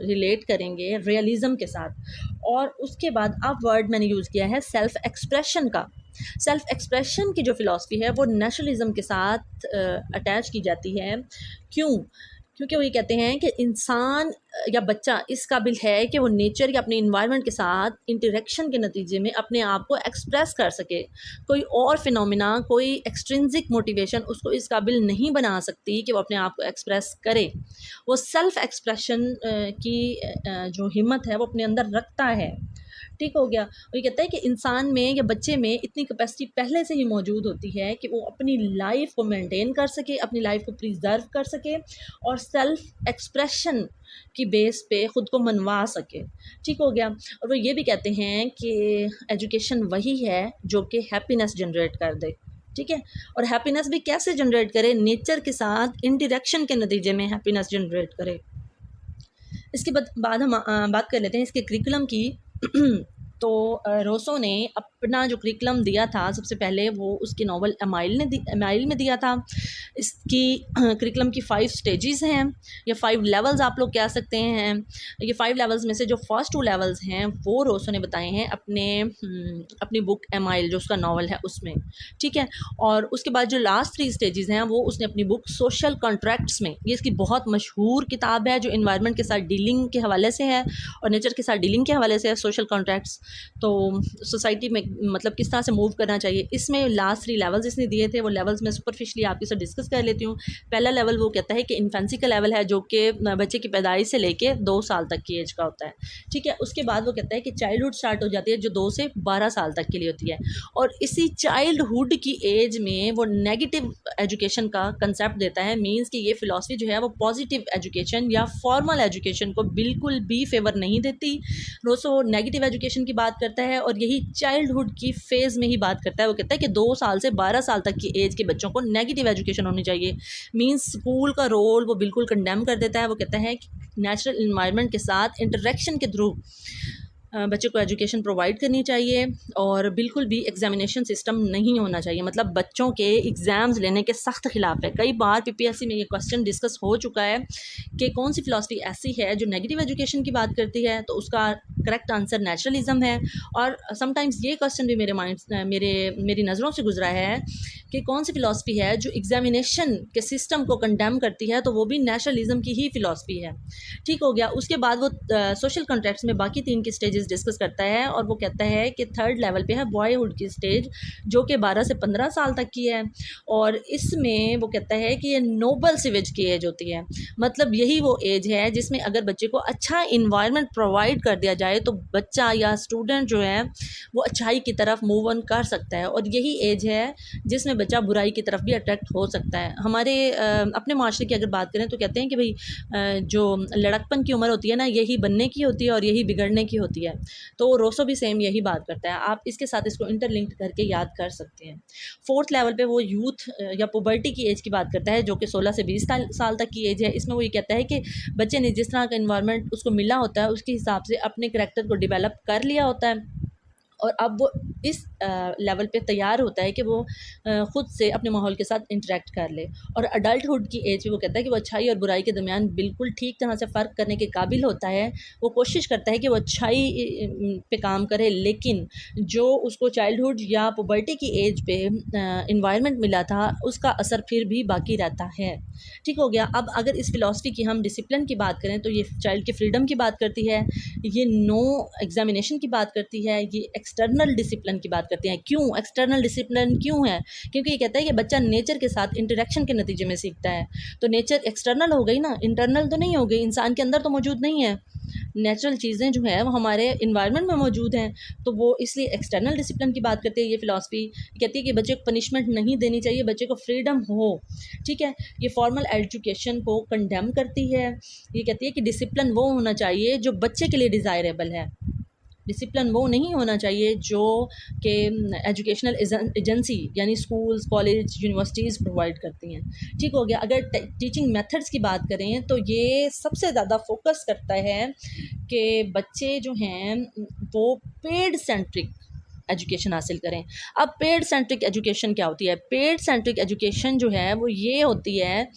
रिलेट करेंगे रियलिज़म के साथ। और उसके बाद अब वर्ड मैंने यूज़ किया है सेल्फ एक्सप्रेशन का। सेल्फ एक्सप्रेशन की जो फ़िलॉसफ़ी है वो नेचुरलिज़म के साथ अटैच की जाती है। क्यों? क्योंकि वो ये कहते हैं कि इंसान या बच्चा इस काबिल है कि वो नेचर या अपने इन्वायरमेंट के साथ इंटरेक्शन के नतीजे में अपने आप को एक्सप्रेस कर सके। कोई और फिनोमिना, कोई एक्सट्रिंसिक मोटिवेशन उसको इस काबिल नहीं बना सकती कि वो अपने आप को एक्सप्रेस करे। वो सेल्फ एक्सप्रेशन की जो हिम्मत है वो अपने अंदर रखता है, ठीक हो गया। और ये कहता है कि इंसान में या बच्चे में इतनी कैपेसिटी पहले से ही मौजूद होती है कि वो अपनी लाइफ को मेंटेन कर सके, अपनी लाइफ को प्रिजर्व कर सके और सेल्फ एक्सप्रेशन की बेस पे ख़ुद को मनवा सके, ठीक हो गया। और वो ये भी कहते हैं कि एजुकेशन वही है जो कि हैप्पीनेस जनरेट कर दे, ठीक है। और हैप्पीनेस भी कैसे जनरेट करे? नेचर के साथ इंटरेक्शन के नतीजे में हैप्पीनेस जनरेट करे। इसके बाद हम बात कर लेते हैं इसके करिकुलम की। तो रोसो ने अपना जो करिकुलम दिया था सबसे पहले वो उसके नावल एमाइल में दिया था। इसकी करिकुलम की 5 स्टेजेस हैं या 5 लेवल्स आप लोग कह सकते हैं। ये 5 लेवल्स में से जो फर्स्ट 2 लेवल्स हैं वो रोसो ने बताए हैं अपनी बुक एमाइल जो उसका नावल है उसमें, ठीक है। और उसके बाद जो लास्ट 3 स्टेजेस हैं वो उसने अपनी बुक सोशल कॉन्ट्रैक्ट्स में, ये इसकी बहुत मशहूर किताब है जो इन्वायरमेंट के साथ डीलिंग के हवाले से है और नेचर के साथ डीलिंग के हवाले से है, सोशल कॉन्ट्रैक्ट्स। तो सोसाइटी में मतलब किस तरह से मूव करना चाहिए, इसमें लास्ट 3 लेवल्स इसने दिए थे। वो लेवल्स मैं सुपरफिशली आपके साथ डिस्कस कर लेती हूँ। पहला लेवल वो कहता है कि इन्फेंसी का लेवल है जो कि बच्चे की पैदाइश से लेके 2 साल तक की एज का होता है, ठीक है। उसके बाद वो कहता है कि चाइल्डहुड स्टार्ट हो जाती है जो 2 से 12 साल तक के लिए होती है। और इसी चाइल्डहुड की एज में वो नेगेटिव एजुकेशन का कंसेप्ट देता है। मीन्स कि ये फ़िलॉसफी जो है वो पॉजिटिव एजुकेशन या फॉर्मल एजुकेशन को बिल्कुल भी फेवर नहीं देती। रोसो नेगेटिव एजुकेशन की बात करता है और यही चाइल्डहुड की फ़ेज़ में ही बात करता है। वो कहता है कि 2 साल से 12 साल तक की एज के बच्चों को नेगेटिव एजुकेशन होनी चाहिए। मीन्स स्कूल का रोल वो बिल्कुल कंडेम कर देता है। वो कहता है कि नेचुरल इन्वायरमेंट के साथ इंटरेक्शन के थ्रू बच्चे को एजुकेशन प्रोवाइड करनी चाहिए और बिल्कुल भी एग्जामिनेशन सिस्टम नहीं होना चाहिए। मतलब बच्चों के एग्ज़ाम्स लेने के सख्त ख़िलाफ़ है। कई बार पीपीएससी में ये क्वेश्चन डिस्कस हो चुका है कि कौन सी फ़िलासफ़ी ऐसी है जो नेगेटिव एजुकेशन की बात करती है, तो उसका करेक्ट आंसर नेचुरलिज़म है। और समटाइम्स ये क्वेश्चन भी मेरी नज़रों से गुजरा है कि कौन सी फ़िलासफ़ी है जो एग्जामिनेशन के सिस्टम को कंडेम करती है, तो वो भी नेचुरलिज़म की ही फ़िलासफ़ी है। ठीक हो गया। उसके बाद वो सोशल कॉन्ट्रैक्ट्स में बाकी 3 की स्टेजेस डिस्कस करता है और वो कहता है कि थर्ड लेवल पे है बॉयहुड की स्टेज, जो कि 12 से 15 साल तक की है। और इसमें वो कहता है कि ये नोबल सिवेज की एज होती है। मतलब यही वो एज है जिसमें अगर बच्चे को अच्छा इन्वायरमेंट प्रोवाइड कर दिया जाए तो बच्चा या स्टूडेंट जो है वो अच्छाई की तरफ मूव ऑन कर सकता है। और यही एज है जिसमें बच्चा बुराई की तरफ भी अट्रैक्ट हो सकता है। हमारे अपने माशरे की अगर बात करें तो कहते हैं कि भाई जो लड़कपन की उम्र होती है ना, यही बनने की होती है और यही बिगड़ने की होती है। तो रोसो भी सेम यही बात करता है। आप इसके साथ इसको इंटरलिंक्ड करके याद कर सकते हैं। फोर्थ लेवल पे वो यूथ या पुबर्टी की एज की बात करता है, जो कि 16 से 20 साल तक की एज है। इसमें वो ये कहता है कि बच्चे ने जिस तरह का इन्वायरमेंट उसको मिला होता है उसके हिसाब से अपने करैक्टर को डेवलप कर लिया होता है और अब वो इस लेवल पे तैयार होता है कि वो ख़ुद से अपने माहौल के साथ इंटरेक्ट कर ले। और अडल्टहुड की एज में वो कहता है कि वो अच्छाई और बुराई के दरमियान बिल्कुल ठीक तरह से फ़र्क करने के काबिल होता है। वो कोशिश करता है कि वो अच्छाई पे काम करे, लेकिन जो उसको चाइल्डहुड या पुबर्टी की एज पे इन्वायरमेंट मिला था उसका असर फिर भी बाकी रहता है। ठीक हो गया। अब अगर इस फ़िलासफ़ी की हम डिसिप्लिन की बात करें तो ये चाइल्ड की फ्रीडम की बात करती है, ये नो एग्जामिनेशन की बात करती है, ये एक्सटर्नल डिसिप्लिन की बात करते हैं। क्यों एक्सटर्नल डिसिप्लिन क्यों है? क्योंकि ये कहता है कि बच्चा नेचर के साथ इंटरेक्शन के नतीजे में सीखता है। तो नेचर एक्सटर्नल हो गई ना, इंटरनल तो नहीं हो गई। इंसान के अंदर तो मौजूद नहीं है। नेचुरल चीज़ें जो है वो हमारे इन्वायरमेंट में मौजूद हैं, तो वो इसलिए एक्सटर्नल डिसिप्लिन की बात करती है ये फ़िलासफ़ी। कहती है कि बच्चे को पनिशमेंट नहीं देनी चाहिए, बच्चे को फ्रीडम हो। ठीक है। ये फॉर्मल एजुकेशन को कंडेम करती है। ये कहती है कि डिसिप्लिन वो होना चाहिए जो बच्चे के लिए डिज़ायरेबल है। डिसिप्लिन वो नहीं होना चाहिए जो कि एजुकेशनल एजेंसी यानी स्कूल्स, कॉलेज, यूनिवर्सिटीज़ प्रोवाइड करती हैं। ठीक हो गया। अगर टीचिंग मेथड्स की बात करें तो ये सबसे ज़्यादा फोकस करता है कि बच्चे जो हैं वो पेड सेंट्रिक एजुकेशन हासिल करें। अब पेड सेंट्रिक एजुकेशन क्या होती है? पेड सेंट्रिक एजुकेशन जो है वो ये होती है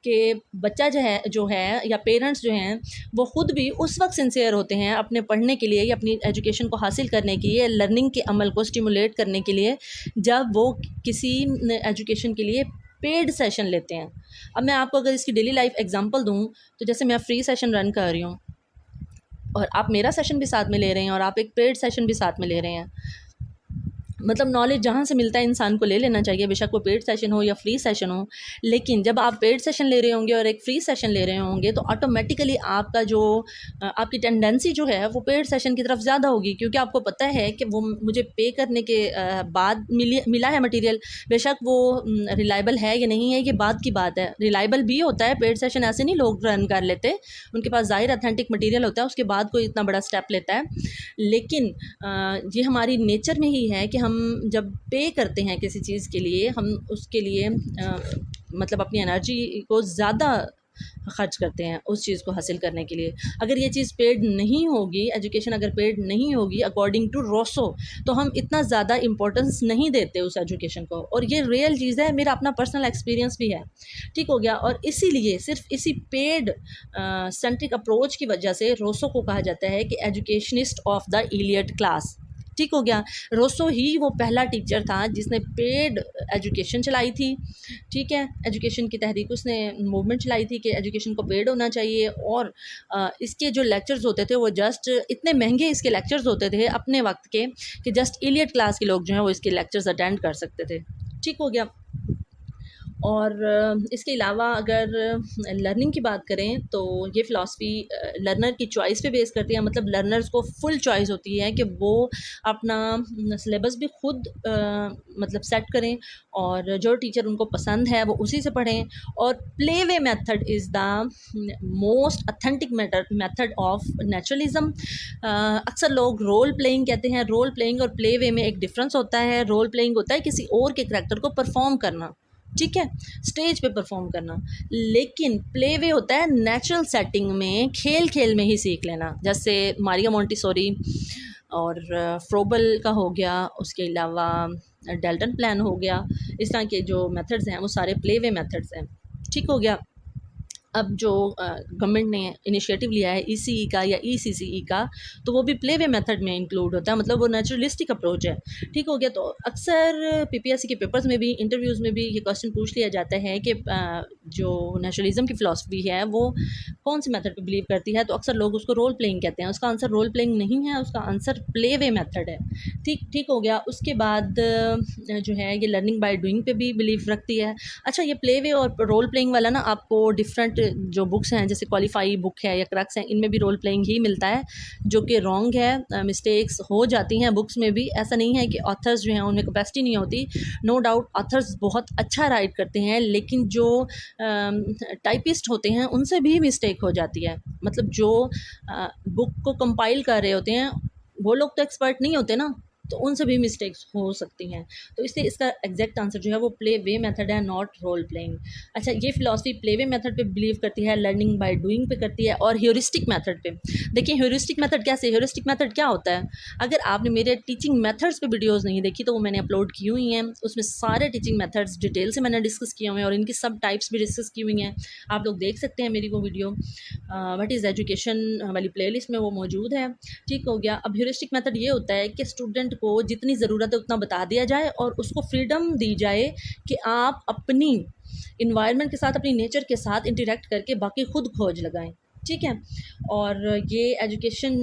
कि बच्चा जो है या पेरेंट्स जो हैं वो ख़ुद भी उस वक्त सिंसियर होते हैं अपने पढ़ने के लिए या अपनी एजुकेशन को हासिल करने के लिए, लर्निंग के अमल को स्टिमुलेट करने के लिए, जब वो किसी एजुकेशन के लिए पेड सेशन लेते हैं। अब मैं आपको अगर इसकी डेली लाइफ एग्जांपल दूँ तो जैसे मैं फ्री सेशन रन कर रही हूँ और आप मेरा सेशन भी साथ में ले रहे हैं और आप एक पेड सेशन भी साथ में ले रहे हैं। मतलब नॉलेज जहाँ से मिलता है इंसान को ले लेना चाहिए, बेशक वो पेड सेशन हो या फ्री सेशन हो। लेकिन जब आप पेड सेशन ले रहे होंगे और एक फ्री सेशन ले रहे होंगे तो ऑटोमेटिकली आपका जो आपकी टेंडेंसी जो है वो पेड सेशन की तरफ ज़्यादा होगी, क्योंकि आपको पता है कि वो मुझे पे करने के बाद मिला है मटीरियल। बेशक वो रिलायबल है या नहीं है ये बात की बात है। रिलायबल भी होता है पेड सेशन, ऐसे नहीं लोग रन कर लेते, उनके पास ज़ाहिर ऑथेंटिक मटीरियल होता है, उसके बाद कोई इतना बड़ा स्टेप लेता है। लेकिन ये हमारी नेचर में ही है कि हम जब पे करते हैं किसी चीज़ के लिए, हम उसके लिए मतलब अपनी एनर्जी को ज़्यादा ख़र्च करते हैं उस चीज़ को हासिल करने के लिए। अगर ये चीज़ पेड नहीं होगी, एजुकेशन अगर पेड नहीं होगी अकॉर्डिंग टू रोसो, तो हम इतना ज़्यादा इम्पोर्टेंस नहीं देते उस एजुकेशन को। और ये रियल चीज़ है, मेरा अपना पर्सनल एक्सपीरियंस भी है। ठीक हो गया। और इसीलिए सिर्फ इसी पेड सेंट्रिक अप्रोच की वजह से रोसो को कहा जाता है कि educationist of the elite class. ठीक हो गया। रोसो ही वो पहला टीचर था जिसने पेड एजुकेशन चलाई थी। ठीक है। एजुकेशन की तहरीक उसने मूवमेंट चलाई थी कि एजुकेशन को पेड होना चाहिए। और इसके जो लेक्चर्स होते थे वो जस्ट इतने महंगे इसके लेक्चर्स होते थे अपने वक्त के कि जस्ट इलियट क्लास के लोग जो हैं वो इसके लेक्चर्स अटेंड कर सकते थे। ठीक हो गया। और इसके अलावा अगर लर्निंग की बात करें तो ये फ़िलासफ़ी लर्नर की चॉइस पे बेस करती है। मतलब लर्नर्स को फुल चॉइस होती है कि वो अपना सिलेबस भी खुद मतलब सेट करें और जो टीचर उनको पसंद है वो उसी से पढ़ें। और play way method is the most authentic method of naturalism. अक्सर लोग रोल प्लेइंग कहते हैं। रोल प्लेइंग और प्ले वे में एक डिफरेंस होता है। रोल प्लेइंग होता है किसी और के करैक्टर को परफॉर्म करना, ठीक है, स्टेज पे परफॉर्म करना। लेकिन प्ले वे होता है नेचुरल सेटिंग में, खेल खेल में ही सीख लेना, जैसे मारिया मोंटेसोरी और फ्रोबल का हो गया, उसके अलावा डेल्टन प्लान हो गया। इस तरह के जो मेथड्स हैं वो सारे प्ले वे मेथड्स हैं। ठीक हो गया। अब जो गवर्नमेंट ने इनिशिएटिव लिया है ईसीई का या ईसीसीई का, तो वो भी प्ले वे मेथड में इंक्लूड होता है, मतलब वो नेचुरलिस्टिक अप्रोच है। ठीक हो गया। तो अक्सर पीपीएससी के पेपर्स में भी, इंटरव्यूज़ में भी ये क्वेश्चन पूछ लिया जाता है कि जो नेचुरलिज्म की फ़िलासफ़ी है वो कौन से मेथड पे बिलीव करती है, तो अक्सर लोग उसको रोल प्लेइंग कहते हैं। उसका आंसर रोल प्लेइंग नहीं है, उसका आंसर प्ले वे मेथड है। ठीक हो गया। उसके बाद जो है ये लर्निंग बाय डूइंग पे भी बिलीव रखती है। अच्छा, ये प्ले वे और रोल प्लेइंग वाला ना आपको डिफरेंट जो बुक्स हैं, जैसे क्वालिफाई बुक है या क्रक्स है, इनमें भी रोल प्लेइंग ही मिलता है, जो कि रॉन्ग है। मिस्टेक्स हो जाती हैं बुक्स में भी। ऐसा नहीं है कि ऑथर्स जो हैं उनमें कैपेसिटी नहीं होती। नो डाउट ऑथर्स बहुत अच्छा राइट करते हैं, लेकिन जो टाइपिस्ट होते हैं उनसे भी मिस्टेक हो जाती है। मतलब जो बुक को कंपाइल कर रहे होते हैं वो लोग तो एक्सपर्ट नहीं होते ना, तो उनसे भी मिस्टेक्स हो सकती हैं। तो इसलिए इसका एग्जैक्ट आंसर जो है वो प्ले वे मेथड है, नॉट रोल प्लेइंग। अच्छा, ये फ़िलासफ़ी प्ले वे मेथड पे बिलीव करती है, लर्निंग बाय डूइंग पे करती है, और ह्यूरिस्टिक मेथड पे। देखिए ह्यूरिस्टिक मेथड कैसे, ह्यूरिस्टिक मेथड क्या होता है? अगर आपने मेरे टीचिंग मेथड्स पे वीडियोज़ नहीं देखी तो वो मैंने अपलोड की हुई हैं। उसमें सारे टीचिंग मेथड्स डिटेल से मैंने डिस्कस किए हुए हैं और इनकी सब टाइप्स भी डिस्कस की हुई हैं। आप लोग देख सकते हैं मेरी वो वीडियो, व्हाट इज़ एजुकेशन वाली प्लेलिस्ट में वो मौजूद है। ठीक हो गया। अब ह्यूरिस्टिक मेथड ये होता है कि स्टूडेंट को जितनी ज़रूरत है उतना बता दिया जाए और उसको फ्रीडम दी जाए कि आप अपनी इन्वायरमेंट के साथ, अपनी नेचर के साथ इंटरेक्ट करके बाकी खुद खोज लगाएं। ठीक है। और ये एजुकेशन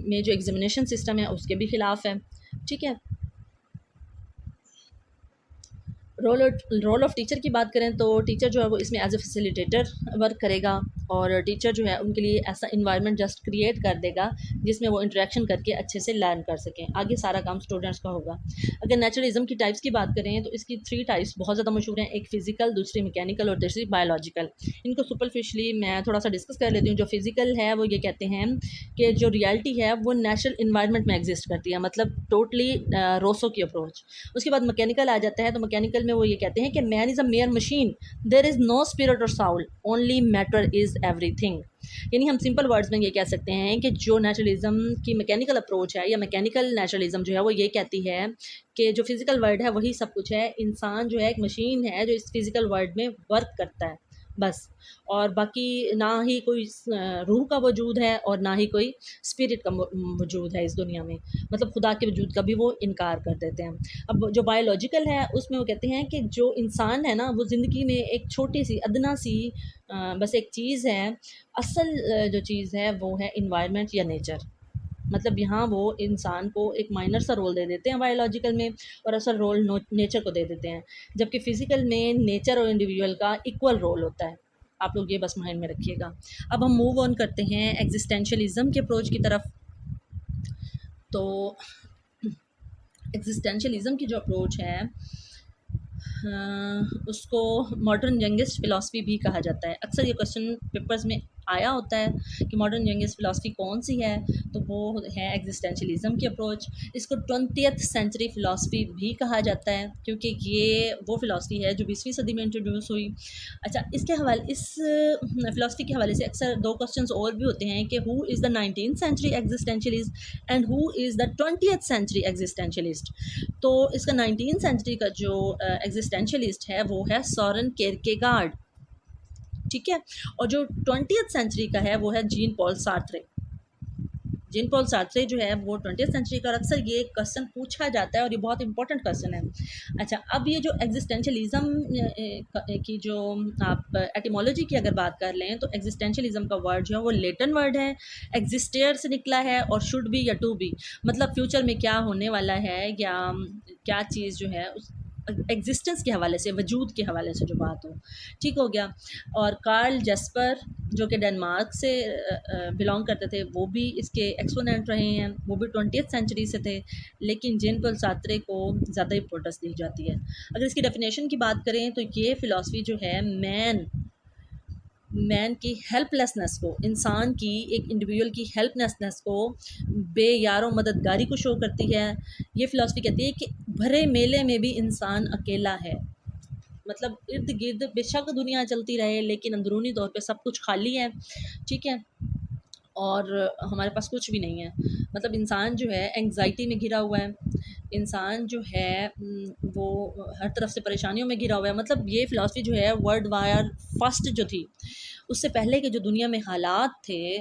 में जो एग्ज़ामिनेशन सिस्टम है उसके भी ख़िलाफ़ है। ठीक है। रोल ऑफ़ टीचर की बात करें तो टीचर जो है वो इसमें एज ए फैसिलिटेटर वर्क करेगा, और टीचर जो है उनके लिए ऐसा इन्वायरमेंट जस्ट क्रिएट कर देगा जिसमें वो इंटरेक्शन करके अच्छे से लर्न कर सकें। आगे सारा काम स्टूडेंट्स का होगा। अगर नेचुरलिज्म की टाइप्स की बात करें तो इसकी 3 टाइप्स बहुत ज़्यादा मशहूर हैं, एक फ़िज़िकल, दूसरी मैकेनिकल और तीसरी बायोलॉजिकल। इनको सुपरफिशली मैं थोड़ा सा डिस्कस कर लेती हूँ। जो फ़िज़िकल है वो ये कहते हैं कि जो रियलिटी है वो नेचुरल इन्वायरमेंट में एग्जिस्ट करती है, मतलब टोटली रोसो की अप्रोच। उसके बाद मैकेनिकल आ जाता है, तो मैकेनिकल में वो ये कहते हैं कि man is a mere machine, there is no spirit और soul, only matter is everything. यानी हम सिंपल वर्ड्स में ये कह सकते हैं कि जो नेचुरलिज्म की मैकेनिकल अप्रोच है या मैकेनिकल नेचुरलिज्म जो है वो ये कहती है कि जो फिज़िकल वर्ल्ड है वही सब कुछ है, इंसान जो है एक मशीन है जो इस फिज़िकल वर्ल्ड में वर्क करता है बस। और बाकी ना ही कोई रूह का वजूद है और ना ही कोई स्पिरिट का वजूद है इस दुनिया में, मतलब खुदा के वजूद का भी वो इनकार कर देते हैं। अब जो बायोलॉजिकल है उसमें वो कहते हैं कि जो इंसान है ना वो ज़िंदगी में एक छोटी सी अदना सी बस एक चीज़ है। असल जो चीज़ है वो है इन्वायरमेंट या नेचर। मतलब यहाँ वो इंसान को एक माइनर सा रोल दे देते हैं बायोलॉजिकल में, और असल रोल नेचर को दे देते हैं, जबकि फ़िज़िकल में नेचर और इंडिविजुअल का इक्वल रोल होता है। आप लोग ये बस माइंड में रखिएगा। अब हम मूव ऑन करते हैं एग्जिस्टेंशलिज्म के अप्रोच की तरफ। तो एग्जिस्टेंशलिज्म की जो अप्रोच है उसको मॉडर्न यंगेस्ट फ़िलासफ़ी भी कहा जाता है। अक्सर ये क्वेश्चन पेपर्स में आया होता है कि मॉडर्न यंगेस्ट फ़िलासफ़ी कौन सी है, तो वो है एग्जिस्टेंशलिज्म की अप्रोच। इसको 20th सेंचुरी फ़िलासफ़ी भी कहा जाता है क्योंकि ये वो फ़िलासफ़ी है जो 20वीं सदी में इंट्रोड्यूस हुई। अच्छा, इसके हवाले इस फ़िलासफ़ी के हवाले से अक्सर 2 क्वेश्चंस और भी होते हैं कि who is the 19th century existentialist and who is the 20th century existentialist. तो इसका 19th सेंचुरी का जो एग्जिस्टेंशलिस्ट है वो है सोरेन किरकेगार्ड। ठीक है। और जो 20th सेंचुरी का है वो है जीन पॉल सार्त्रे। जीन पॉल सार्त्रे जो है वो 20th सेंचुरी का, अक्सर ये क्वेश्चन पूछा जाता है और ये बहुत इंपॉर्टेंट क्वेश्चन है। अच्छा, अब ये जो एग्जिस्टेंशलिज्म की जो आप एटिमोलॉजी की अगर बात कर लें तो एग्जिस्टेंशलिज्म का वर्ड जो है वो लेटिन वर्ड है, एग्जिस्टेयर से निकला है, और शुड बी या टू बी, मतलब फ्यूचर में क्या होने वाला है या क्या चीज़ जो है उस एग्जिस्टेंस के हवाले से, वजूद के हवाले से जो बात हो। ठीक हो गया। और कार्ल जेस्पर जो कि डेनमार्क से बिलोंग करते थे वो भी इसके एक्सपोनेंट रहे हैं, वो भी 20th सेंचुरी से थे, लेकिन जीन पॉल सार्त्रे को ज़्यादा इंपॉर्टेंस दी जाती है। अगर इसकी डेफिनेशन की बात करें तो ये फ़िलासफ़ी जो है मैन की हेल्पलेसनेस को, इंसान की एक इंडिविजुअल की हेल्पलेसनेस को, बेयारो मददगारी को शो करती है। ये फ़िलासफ़ी कहती है कि भरे मेले में भी इंसान अकेला है, मतलब इर्द गिर्द बेशक दुनिया चलती रहे लेकिन अंदरूनी तौर पे सब कुछ खाली है, ठीक है, और हमारे पास कुछ भी नहीं है। मतलब इंसान जो है एंग्ज़ायटी में घिरा हुआ है, इंसान जो है वो हर तरफ से परेशानियों में घिरा हुआ है। मतलब ये फ़िलॉसफ़ी जो है वर्ल्ड वार फर्स्ट जो थी, उससे पहले के जो दुनिया में हालात थे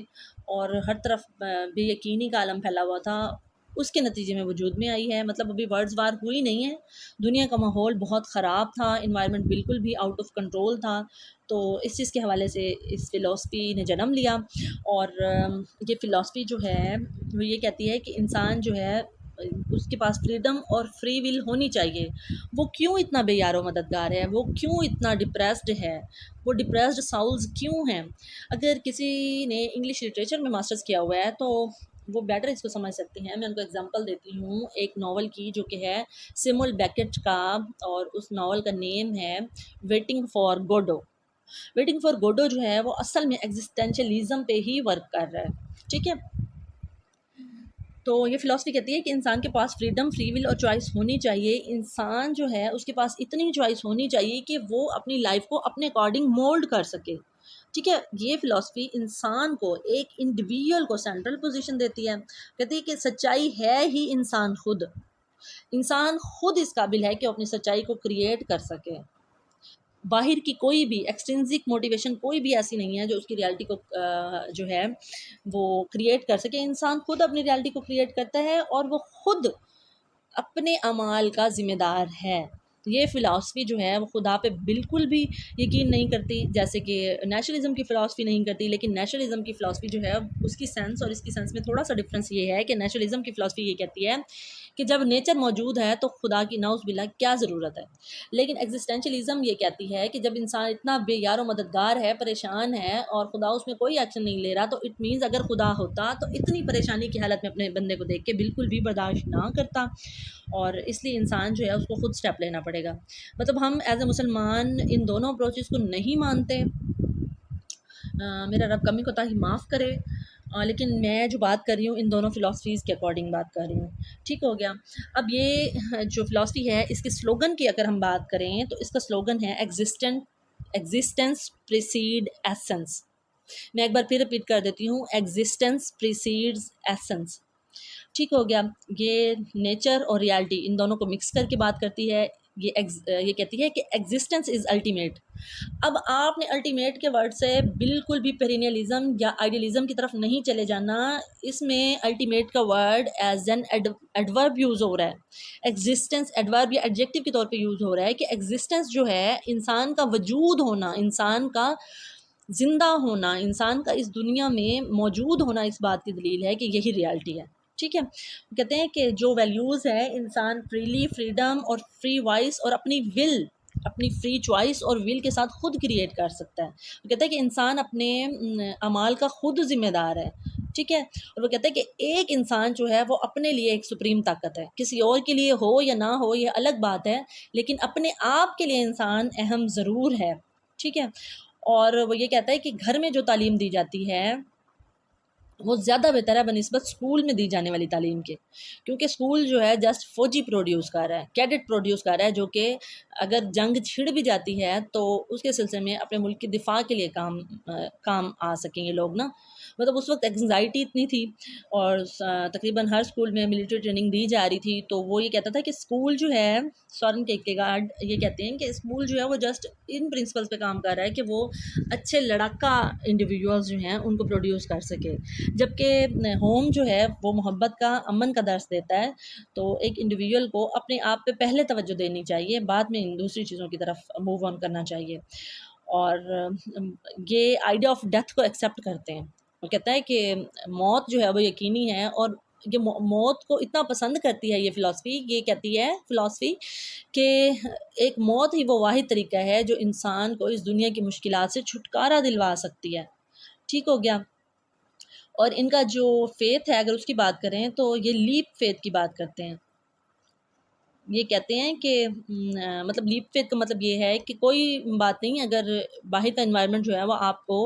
और हर तरफ बेयकीनी का आलम फैला हुआ था, उसके नतीजे में वजूद में आई है। मतलब अभी वर्ल्ड वार हुई नहीं है, दुनिया का माहौल बहुत ख़राब था, एनवायरनमेंट बिल्कुल भी आउट ऑफ कंट्रोल था। तो इस चीज़ के हवाले से इस फ़िलॉसफ़ी ने जन्म लिया। और ये फ़िलॉसफ़ी जो है वो ये कहती है कि इंसान जो है उसके पास फ्रीडम और फ्री विल होनी चाहिए। वो क्यों इतना बेयारो मददगार है, वो क्यों इतना डिप्रेस्ड है, वो डिप्रेस्ड साउल्स क्यों हैं। अगर किसी ने इंग्लिश लिटरेचर में मास्टर्स किया हुआ है तो वो बेटर इसको समझ सकते हैं। मैं उनको एग्जांपल देती हूँ एक नावल की, जो कि है सिमुल बेकेट का, और उस नावल का नेम है waiting for Godot. Waiting for Godot जो है वो असल में एग्जिस्टेंशलिज्म पे ही वर्क कर रहा है, ठीक है। तो ये फ़िलॉसफ़ी कहती है कि इंसान के पास फ्रीडम, फ्री विल और चॉइस होनी चाहिए। इंसान जो है उसके पास इतनी चॉइस होनी चाहिए कि वो अपनी लाइफ़ को अपने अकॉर्डिंग मोल्ड कर सके, ठीक है। ये फ़िलॉसफ़ी इंसान को, एक इंडिविजुअल को सेंट्रल पोज़ीशन देती है। कहती है कि सच्चाई है ही इंसान खुद। इंसान खुद इस काबिल है कि वो अपनी सच्चाई को क्रिएट कर सके। बाहर की कोई भी एक्सट्रिंसिक मोटिवेशन कोई भी ऐसी नहीं है जो उसकी रियलिटी को जो है वो क्रिएट कर सके। इंसान खुद अपनी रियलिटी को क्रिएट करता है और वो खुद अपने अमाल का ज़िम्मेदार है। ये फ़िलॉसफ़ी जो है वो खुदा पे बिल्कुल भी यकीन नहीं करती, जैसे कि नेचुरलिज़्म की फ़िलॉसफ़ी नहीं करती। लेकिन नेचुरलिज़्म की फ़िलॉसफ़ी जो है उसकी सेंस और इसकी सेंस में थोड़ा-सा डिफ़रेंस ये है कि नेचुरलिज़्म की फ़िलॉसफ़ी ये कहती है कि जब नेचर मौजूद है तो खुदा की नाउज़ुबिल्लाह क्या ज़रूरत है। लेकिन एक्जिस्टेंशलिज़्म ये कहती है कि जब इंसान इतना बेयारो मददगार है, परेशान है और खुदा उसमें कोई एक्शन नहीं ले रहा, तो इट मीन्स अगर खुदा होता तो इतनी परेशानी की हालत में अपने बंदे को देख के बिल्कुल भी बर्दाश्त ना करता। और इसलिए इंसान जो है उसको खुद स्टेप लेना पड़ेगा। मतलब हम एज़ अ मुसलमान इन दोनों अप्रोचेज़ को नहीं मानते। मेरा रब कमी कोताही माफ़ करे। लेकिन मैं जो बात कर रही हूँ इन दोनों फ़िलॉसफ़ीज़ के अकॉर्डिंग बात कर रही हूँ, ठीक हो गया। अब ये जो फ़िलॉसफ़ी है इसके स्लोगन की अगर हम बात करें तो इसका स्लोगन है एग्जिस्टेंस प्रीसीड एसेंस। मैं एक बार फिर रिपीट कर देती हूँ, एग्जिस्टेंस प्रीसीड्स एसेंस, ठीक हो गया। ये नेचर और रियलिटी इन दोनों को मिक्स करके बात करती है। ये कहती है कि एग्जिस्टेंस इज़ अल्टीमेट। अब आपने अल्टीमेट के वर्ड से बिल्कुल भी पेरिनियलिज्म या आइडियलिज्म की तरफ नहीं चले जाना। इसमें अल्टीमेट का word as an adverb use हो रहा है। एग्जिस्टेंस एडवर्ब या एडजेक्टिव के तौर पे यूज़ हो रहा है कि एग्जिस्टेंस जो है इंसान का वजूद होना, इंसान का ज़िंदा होना, इंसान का इस दुनिया में मौजूद होना इस बात की दलील है कि यही रियलिटी है, ठीक है। कहते हैं कि जो वैल्यूज़ है इंसान फ्रीली, फ्रीडम और फ्री वॉइस और अपनी विल, अपनी फ्री चॉइस और विल के साथ खुद क्रिएट कर सकता है। वो कहता है कि इंसान अपने अमाल का खुद ज़िम्मेदार है, ठीक है। और वो कहता है कि एक इंसान जो है वो अपने लिए एक सुप्रीम ताकत है, किसी और के लिए हो या ना हो ये अलग बात है, लेकिन अपने आप के लिए इंसान अहम ज़रूर है, ठीक है। और वो ये कहता है कि घर में जो तालीम दी जाती है वो ज़्यादा बेहतर है बनिस्बत स्कूल में दी जाने वाली तालीम के। क्योंकि स्कूल जो है जस्ट फ़ौजी प्रोड्यूस कर रहा है, कैडेट प्रोड्यूस कर रहा है, जो कि अगर जंग छिड़ भी जाती है तो उसके सिलसिले में अपने मुल्क के दिफ़ा के लिए काम आ सकें ये लोग ना। मतलब उस वक़्त एंग्ज़ायटी इतनी थी और तकरीबन हर स्कूल में मिलिट्री ट्रेनिंग दी जा रही थी। तो वो ये कहता था कि स्कूल जो है, सॉरेन किरकेगार्ड ये कहते हैं कि स्कूल जो है वो जस्ट इन प्रिंसिपल्स पे काम कर रहा है कि वो अच्छे लड़ाका इंडिविजुअल्स जो हैं उनको प्रोड्यूस कर सके। जबकि होम जो है वो मोहब्बत का, अमन का दर्स देता है। तो एक इंडिविजुअल को अपने आप पे पहले तवज्जो देनी चाहिए, बाद में इन दूसरी चीज़ों की तरफ मूव ऑन करना चाहिए। और ये आइडिया ऑफ डेथ को एक्सेप्ट करते हैं। वो कहता है कि मौत जो है वो यकीनी है और ये मौत को इतना पसंद करती है ये फ़िलॉसफ़ी। ये कहती है फ़िलॉसफ़ी कि एक मौत ही वो वाहिद तरीका है जो इंसान को इस दुनिया की मुश्किलात से छुटकारा दिलवा सकती है, ठीक हो गया। और इनका जो फ़ेथ है अगर उसकी बात करें तो ये लीप फ़ेथ की बात करते हैं। ये कहते हैं कि मतलब लीप फ़ेथ का मतलब ये है कि कोई बात नहीं, अगर बाहर का एनवायरनमेंट जो है वो आपको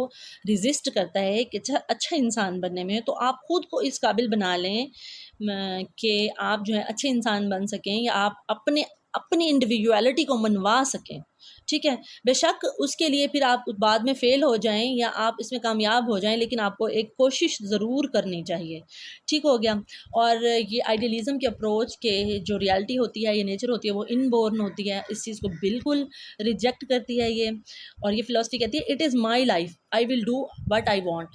रेज़िस्ट करता है एक अच्छा इंसान बनने में, तो आप खुद को इस काबिल बना लें कि आप जो है अच्छे इंसान बन सकें, या आप अपने अपनी इंडिविजुअलिटी को मनवा सकें। ठीक है, बेशक उसके लिए फिर आप बाद में फ़ेल हो जाएं या आप इसमें कामयाब हो जाएं, लेकिन आपको एक कोशिश ज़रूर करनी चाहिए। ठीक हो गया। और ये आइडियलिज़म के अप्रोच के जो रियलिटी होती है, ये नेचर होती है, वो इनबॉर्न होती है, इस चीज़ को बिल्कुल रिजेक्ट करती है ये। और ये फ़िलॉसफी कहती है it is my life, I will do what I want.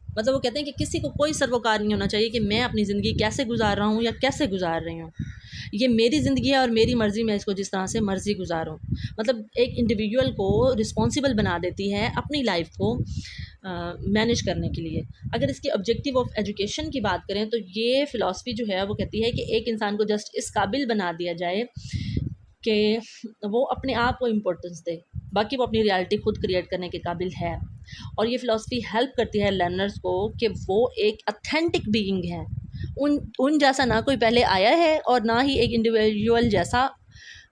मतलब वो कहते हैं कि किसी को कोई सरोकार नहीं होना चाहिए कि मैं अपनी ज़िंदगी कैसे गुजार रहा हूँ या कैसे गुजार रही हूँ। ये मेरी ज़िंदगी है और मेरी मर्ज़ी, मैं इसको जिस तरह से मर्ज़ी गुजारूँ। मतलब एक इंडिविजुअल को रिस्पॉन्सिबल बना देती है अपनी लाइफ को मैनेज करने के लिए। अगर इसके ऑब्जेक्टिव ऑफ एजुकेशन की बात करें तो ये फ़िलॉसफी जो है वो कहती है कि एक इंसान को जस्ट इस काबिल बना दिया जाए कि वो अपने आप को इम्पोर्टेंस दे, बाकी वो अपनी रियलिटी खुद क्रिएट करने के काबिल है। और ये फ़िलॉसफी हेल्प करती है लर्नर्स को कि वो एक ऑथेंटिक बीइंग है, उन जैसा ना कोई पहले आया है और ना ही एक इंडिविजुअल जैसा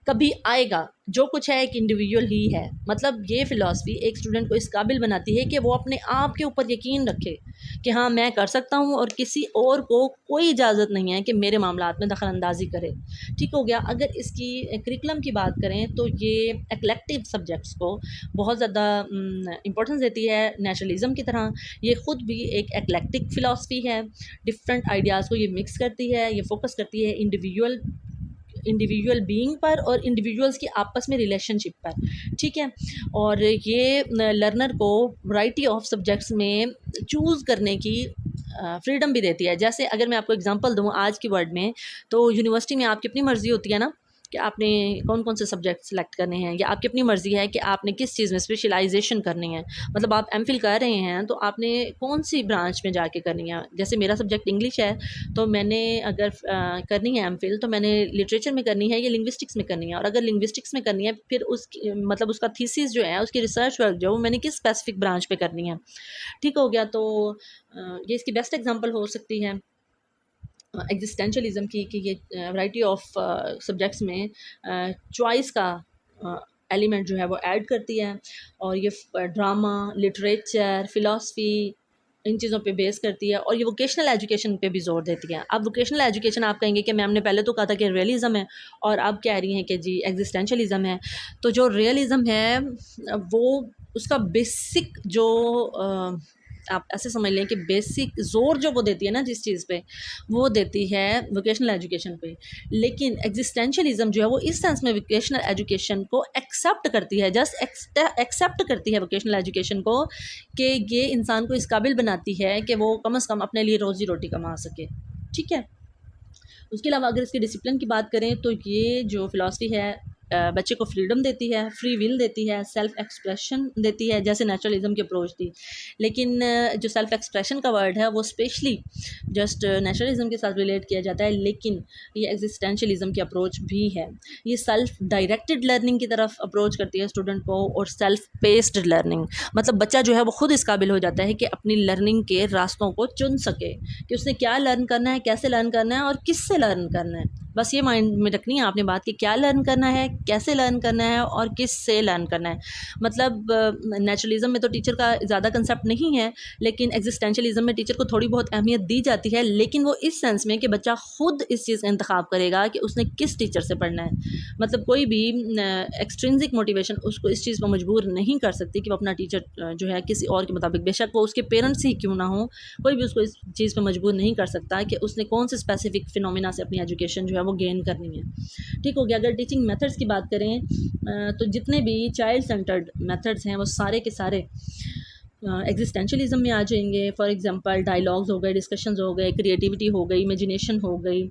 कभी आएगा। जो कुछ है एक इंडिविजुअल ही है। मतलब ये फ़िलॉसफी एक स्टूडेंट को इस काबिल बनाती है कि वो अपने आप के ऊपर यकीन रखे कि हाँ मैं कर सकता हूँ और किसी और को कोई इजाज़त नहीं है कि मेरे मामलात में दखल अंदाज़ी करे। ठीक हो गया। अगर इसकी करिकुलम की बात करें तो ये एक्लेक्टिव सब्जेक्ट्स को बहुत ज़्यादा इम्पोर्टेंस देती है नेचुरलिज़म की तरह। ये ख़ुद भी एक एक्लेक्टिक फ़िलॉसफी है, डिफरेंट आइडियाज़ को ये मिक्स करती है, ये फोकस करती है इंडिविजुअल बीइंग पर और इंडिविजुअल्स की आपस में रिलेशनशिप पर। ठीक है। और ये लर्नर को वैरायटी ऑफ सब्जेक्ट्स में चूज़ करने की फ्रीडम भी देती है। जैसे अगर मैं आपको एग्जांपल दूँ आज की वर्ल्ड में, तो यूनिवर्सिटी में आपकी अपनी मर्ज़ी होती है ना कि आपने कौन कौन से सब्जेक्ट सेलेक्ट करने हैं, या आपकी अपनी मर्ज़ी है कि आपने किस चीज़ में स्पेशलाइजेशन करनी है। मतलब आप एमफिल कर रहे हैं तो आपने कौन सी ब्रांच में जाके करनी है। जैसे मेरा सब्जेक्ट इंग्लिश है, तो मैंने अगर करनी है एमफिल, तो मैंने लिटरेचर में करनी है या लिंग्विस्टिक्स में करनी है। और अगर लिंग्विस्टिक्स में करनी है, फिर उसकी मतलब उसका थीसिस जो है, उसकी रिसर्च वर्क जो मैंने किस स्पेसिफिक ब्रांच पे करनी है। ठीक हो गया। तो ये इसकी बेस्ट एग्जांपल हो सकती है एग्जिस्टेंशलिज़म की कि ये वैरायटी ऑफ सब्जेक्ट्स में चॉइस का एलिमेंट जो है वो ऐड करती है। और ये ड्रामा, लिटरेचर, फ़िलासफ़ी, इन चीज़ों पे बेस करती है। और ये वोकेशनल एजुकेशन पे भी ज़ोर देती है। अब वोकेशनल एजुकेशन आप कहेंगे कि मैम ने पहले तो कहा था कि रियलिज़म है और अब कह रही हैं कि जी एग्जिस्टेंशलिज़म है। तो जो रियलिज़म है वो उसका बेसिक जो आप ऐसे समझ लें कि बेसिक ज़ोर जो वो देती है ना जिस चीज़ पे, वो देती है वोकेशनल एजुकेशन पे। लेकिन एग्जिस्टेंशलिज़म जो है वो इस सेंस में वोकेशनल एजुकेशन को एक्सेप्ट करती है, जस्ट एक्सेप्ट करती है वोकेशनल एजुकेशन को, कि ये इंसान को इस काबिल बनाती है कि वो कम से कम अपने लिए रोज़ी रोटी कमा सके। ठीक है। उसके अलावा अगर इसके डिसिप्लिन की बात करें तो ये जो फ़िलासफ़ी है बच्चे को फ्रीडम देती है, फ्री विल देती है, सेल्फ एक्सप्रेशन देती है, जैसे नेचुरलिज़म की अप्रोच थी। लेकिन जो सेल्फ एक्सप्रेशन का वर्ड है वो स्पेशली जस्ट नेचुरलिज़म के साथ रिलेट किया जाता है, लेकिन ये एग्जिस्टेंशलिज़म की अप्रोच भी है। ये सेल्फ डायरेक्टेड लर्निंग की तरफ अप्रोच करती है स्टूडेंट को, और सेल्फ पेस्ड लर्निंग, मतलब बच्चा जो है वो खुद इस काबिल हो जाता है कि अपनी लर्निंग के रास्तों को चुन सके कि उसने क्या लर्न करना है, कैसे लर्न करना है और किससे लर्न करना है। बस ये माइंड में रखनी है आपने बात कि क्या लर्न करना है, कैसे लर्न करना है और किस से लर्न करना है। मतलब नेचुरलिज़म में तो टीचर का ज़्यादा कंसेप्ट नहीं है, लेकिन एग्जिस्टेंशलिज़म में टीचर को थोड़ी बहुत अहमियत दी जाती है, लेकिन वो इस सेंस में कि बच्चा खुद इस चीज़ का इंतखाब करेगा कि उसने किस टीचर से पढ़ना है। मतलब कोई भी एक्सट्रिंसिक मोटिवेशन उसको इस चीज़ पर मजबूर नहीं कर सकती कि वो अपना टीचर जो है किसी और के मुताबिक, बेशक वो उसके पेरेंट्स ही क्यों ना हो, कोई भी उसको इस चीज़ पर मजबूर नहीं कर सकता कि उसने कौन से स्पेसिफिक फिनोमिना से अपनी एजुकेशन जो है वो गेन करनी है। ठीक हो गया। अगर टीचिंग मेथड्स की बात करें तो जितने भी चाइल्ड सेंटर्ड मेथड्स हैं वो सारे के सारे एग्जिस्टेंशलिज़म में आ जाएंगे। फॉर एग्जांपल डायलॉग्स हो गए, डिस्कशंस हो गए, क्रिएटिविटी हो गई, इमेजिनेशन हो गई,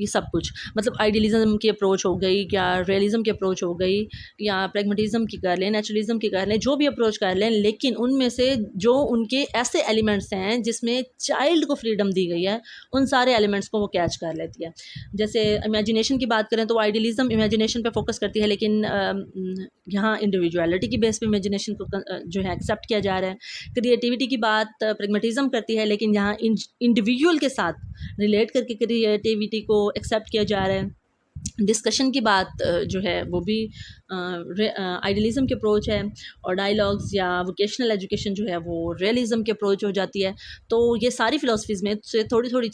ये सब कुछ। मतलब आइडियलिज़म की अप्रोच हो गई या रियलिज़म की अप्रोच हो गई या प्रैग्मेटिज़म की कर लें, नेचुरलिज़म की कर लें, जो भी अप्रोच कर लें, लेकिन उनमें से जो उनके ऐसे एलिमेंट्स हैं जिसमें चाइल्ड को फ्रीडम दी गई है, उन सारे एलिमेंट्स को वो कैच कर लेती है। जैसे इमेजिनेशन की बात करें तो वो आइडियलिज़म इमेजिनेशन पे फोकस करती है, लेकिन यहाँ इंडिविजुअलिटी की बेस पे इमेजिनेशन को जो है एक्सेप्ट किया जा रहा है। क्रिएटिविटी की बात प्रैग्मेटिज़म करती है, लेकिन यहाँ इंडिविजुअल के साथ रिलेट करके क्रिएटिविटी को एक्सेप्ट किया जा रहा है। डिस्कशन की बात जो है वो भी आइडियलिज़म की अप्रोच है, और डायलॉग्स या वोकेशनल एजुकेशन जो है वो रियलिज़म की अप्रोच हो जाती है। तो ये सारी फ़िलासफ़ीज़ में से थोड़ी थोड़ी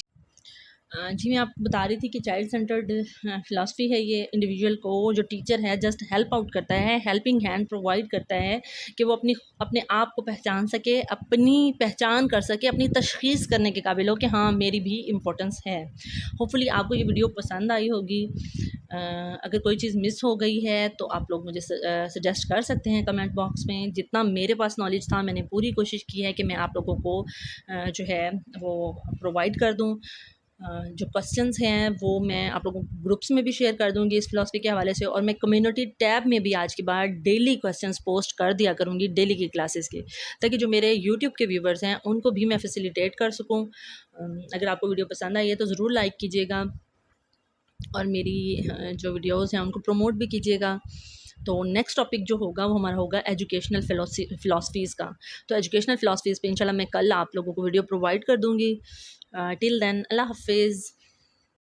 जी, मैं आपको बता रही थी कि चाइल्ड सेंटर्ड फ़िलासफ़ी है ये। इंडिविजुअल को जो टीचर है जस्ट हेल्प आउट करता है, हेल्पिंग हैंड प्रोवाइड करता है कि वो अपने आप को पहचान सके, अपनी पहचान कर सके, अपनी तशख़ीस करने के काबिल हो कि हाँ, मेरी भी इम्पोर्टेंस है। होपफुली आपको ये वीडियो पसंद आई होगी। अगर कोई चीज़ मिस हो गई है तो आप लोग मुझे सजेस्ट कर सकते हैं कमेंट बॉक्स में। जितना मेरे पास नॉलेज था मैंने पूरी कोशिश की है कि मैं आप लोगों को जो है वो प्रोवाइड कर दूँ। जो क्वेश्चंस हैं वो मैं आप लोगों को ग्रुप्स में भी शेयर कर दूँगी इस फ़िलासफ़ी के हवाले से, और मैं कम्युनिटी टैब में भी आज के बाद डेली क्वेश्चंस पोस्ट कर दिया करूँगी डेली की क्लासेस के, ताकि जो मेरे यूट्यूब के व्यूवर्स हैं उनको भी मैं फैसिलिटेट कर सकूँ। अगर आपको वीडियो पसंद आई है तो ज़रूर लाइक कीजिएगा और मेरी जो वीडियोज़ हैं उनको प्रमोट भी कीजिएगा। तो नेक्स्ट टॉपिक जो होगा वो हमारा होगा एजुकेशनल फ़िलासफ़ीज़ का। तो एजुकेशनल फ़िलासफ़ीज़ पे इंशाल्लाह मैं कल आप लोगों को वीडियो प्रोवाइड कर दूँगी। टिल देन अल्लाह हाफ़िज़।